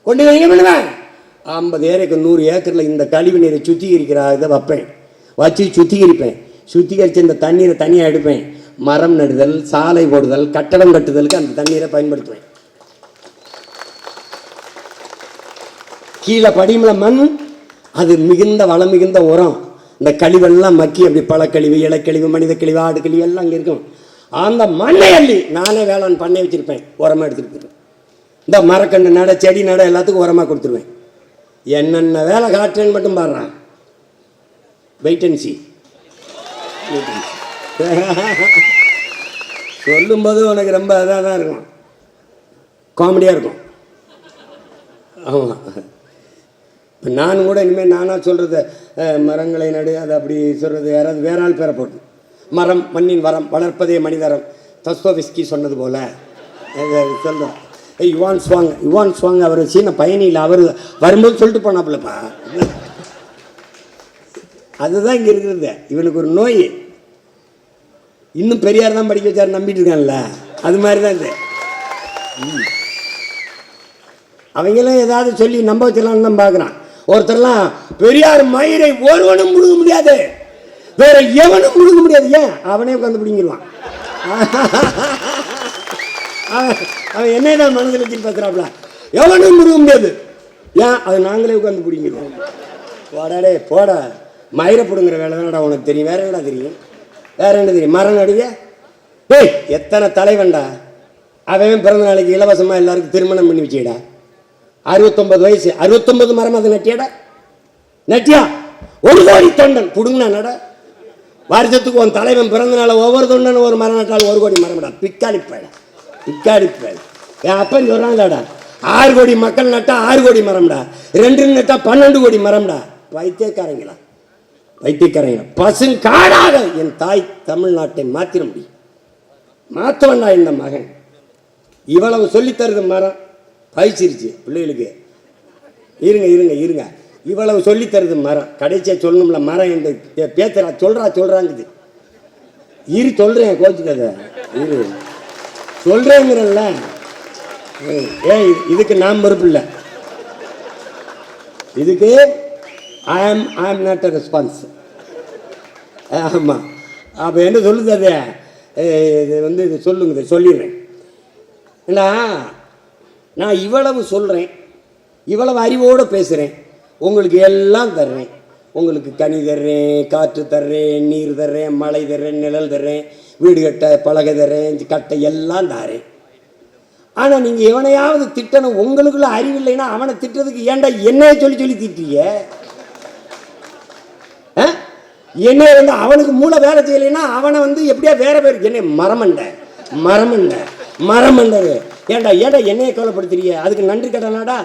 கொண்டு வைங்க பண்ணுவேன். 50 ஏக்கருக்கு 100 ஏக்கர்ல இந்த கழிவு நீரை சுத்திகரிக்கிற இதை வைப்பேன். வச்சு சுத்திகரிப்பேன். சுத்திகரிச்சு இந்த தண்ணீரை தனியாக எடுப்பேன். மரம் நடுதல், சாலை போடுதல், கட்டடம் கட்டுதலுக்கு அந்த தண்ணீரை பயன்படுத்துவேன். கீழே படிமல மண், அது மிகுந்த வளம் மிகுந்த உரம். இந்த கழிவெல்லாம் மக்கி அப்படி பழக்கழிவு, இலக்கழிவு, மனித கழிவு, ஆடு கழிவு எல்லாம் அங்கே இருக்கும். அந்த மண்ணை அள்ளி நானே வேளாண் பண்ணை வச்சிருப்பேன். உரமாக எடுத்துட்டு போயிருவேன். இந்த மரக்கன்று நட, செடி நட எல்லாத்துக்கும் உரமாக கொடுத்துருவேன். என்னென்ன வேலை காட்டுறேன்னு மட்டும் பாடுறான். Wait and see. சொல்லும்போது உனக்கு ரொம்ப இதாக தான் இருக்கும், காமெடியாக இருக்கும். ஆமாம், இப்போ நானும் கூட இனிமேல் நானாக சொல்கிறது மரங்களை நடு, அதை அப்படி சொல்கிறது யாராவது வேற ஆள் பேரை போட்டு. மரம் மண்ணின் வரம், வளர்ப்பதே மனிதரம், தஸ்தோவிஸ்கி சொன்னது போல் சொல்கிறோம். யுவான் ஸ்வாங் அவர் சீன பயணியில் அவர் வரும்போது சொல்லிட்டு போனாப்புலப்பா. அதுதான் இங்கே இருக்கிறது. இவனுக்கு ஒரு நோய். இன்னும் பெரியார் தான் படிக்க வச்சார் நம்பிட்டு இருக்கான்ல. அது மாதிரி தான் இது. அவங்களும் ஏதாவது சொல்லி நம்ப வச்சலாம்னு தான் பார்க்குறான். ஒருத்தர்லாம் பெரியார் மயிரை ஒருவனும் முழுங்க முடியாது, வேற எவனும் முழுங்க முடியாது. ஏன்? அவனே உட்காந்து பிடிங்கிடுவான். அவன் என்னதான் மனதில் வச்சு பார்க்குறாப்ல, எவனும் முழுங்க முடியாது. ஏன்? அது நாங்களே உட்காந்து பிடிங்கிடுவோம். போடாடே போடா, மயிரை பிடுங்குற வேலை தானடா உனக்கு தெரியும், வேற என்னடா தெரியும்? வேற என்ன தெரியும்? மரம் நடுவே. டேய், எத்தனை தலைவன்டா அவன் பிறந்த நாளைக்கு இலவசமாக எல்லாருக்கும் திருமணம் பண்ணி வச்சுடா. 69 வயசு, 69 மரம் அதை நட்டியாடா? நட்டியா? 1 கோடி தொண்டன் புடுங்கினா நட. வருஷத்துக்கு உன் தலைவன் பிறந்த நாளை ஒவ்வொரு தொண்டன் ஒரு மரம் நட்டாலும் 1 கோடி மரம்டா. பிக்காடிப்பேட பிக்காடிப்பேட. என் அப்பன் சொல்றாங்கடா, 6 கோடி மக்கள் நட்டா 6 கோடி மரம்டா, 2 நட்டா 12 கோடி மரம்டா. வைத்தியக்காரங்களா, வைத்தியக்காரங்களா, பசுங்காடாக என் தாய் தமிழ்நாட்டை மாத்திர முடியும். மாத்தவண்டா இந்த மகன். இவ்வளவு சொல்லித்தருது மரம். பயிற்சிருச்சு பிள்ளைகளுக்கு. இருங்க இருங்க இருங்க, இவ்வளவு சொல்லித்தருது மரம். கடைசியாக சொல்லணும்ல மரம் என்று பேசுறா சொல்றாங்குது. இரு சொல்றேன், கோச்சுக்காத, இரு சொல்றேங்கிறல்ல. ஏய், இதுக்கு நாம் பொறுப்பு இல்லை, இதுக்கு ஐ ஆம் நாட் அ ரெஸ்பான்ஸ். ஆமாம். அப்போ என்ன சொல்லுது அது? இது வந்து இது சொல்லுங்க, சொல்லிடுறேன். ஏன்னா நான் இவ்வளவு சொல்கிறேன், இவ்வளவு அறிவோடு பேசுகிறேன், உங்களுக்கு எல்லாம் தர்றேன். உங்களுக்கு கனி தர்றேன், காற்று தர்றேன், நீர் தர்றேன், மழை தர்றேன், நிழல் தர்றேன், வீடு கட்ட பலகை தர்றேன், கட்டை எல்லாம் தரேன். ஆனால் நீங்கள் எவனையாவது திட்டணும், உங்களுக்குள்ள அறிவில்லைன்னா அவனை திட்டுறதுக்கு ஏன்டா என்னைய சொல்லி சொல்லி திட்டுறீங்க? என்னைய வந்து அவனுக்கு மூளை வேலை செய்யலைன்னா அவனை வந்து எப்படியா வேற பேர் என்னை மரமண்ட மரமண்ட மரமண்டது. ஏன்டா ஏன்டா என்னைய கவலைப்படுத்துறீங்க? அதுக்கு நன்றி கடனாடா?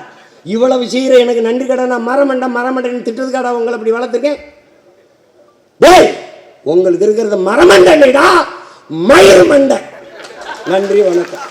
இவ்வளவு செய்கிற எனக்கு நன்றி கடனா? மரமண்ட மரமண்டன்னு திட்டுறதுக்காடா உங்களை அப்படி வளர்த்துருக்கேன்? டேய், உங்களுக்கு இருக்கிறது மரமண்டா, மயிர் மண்டை. நன்றி, வணக்கம்.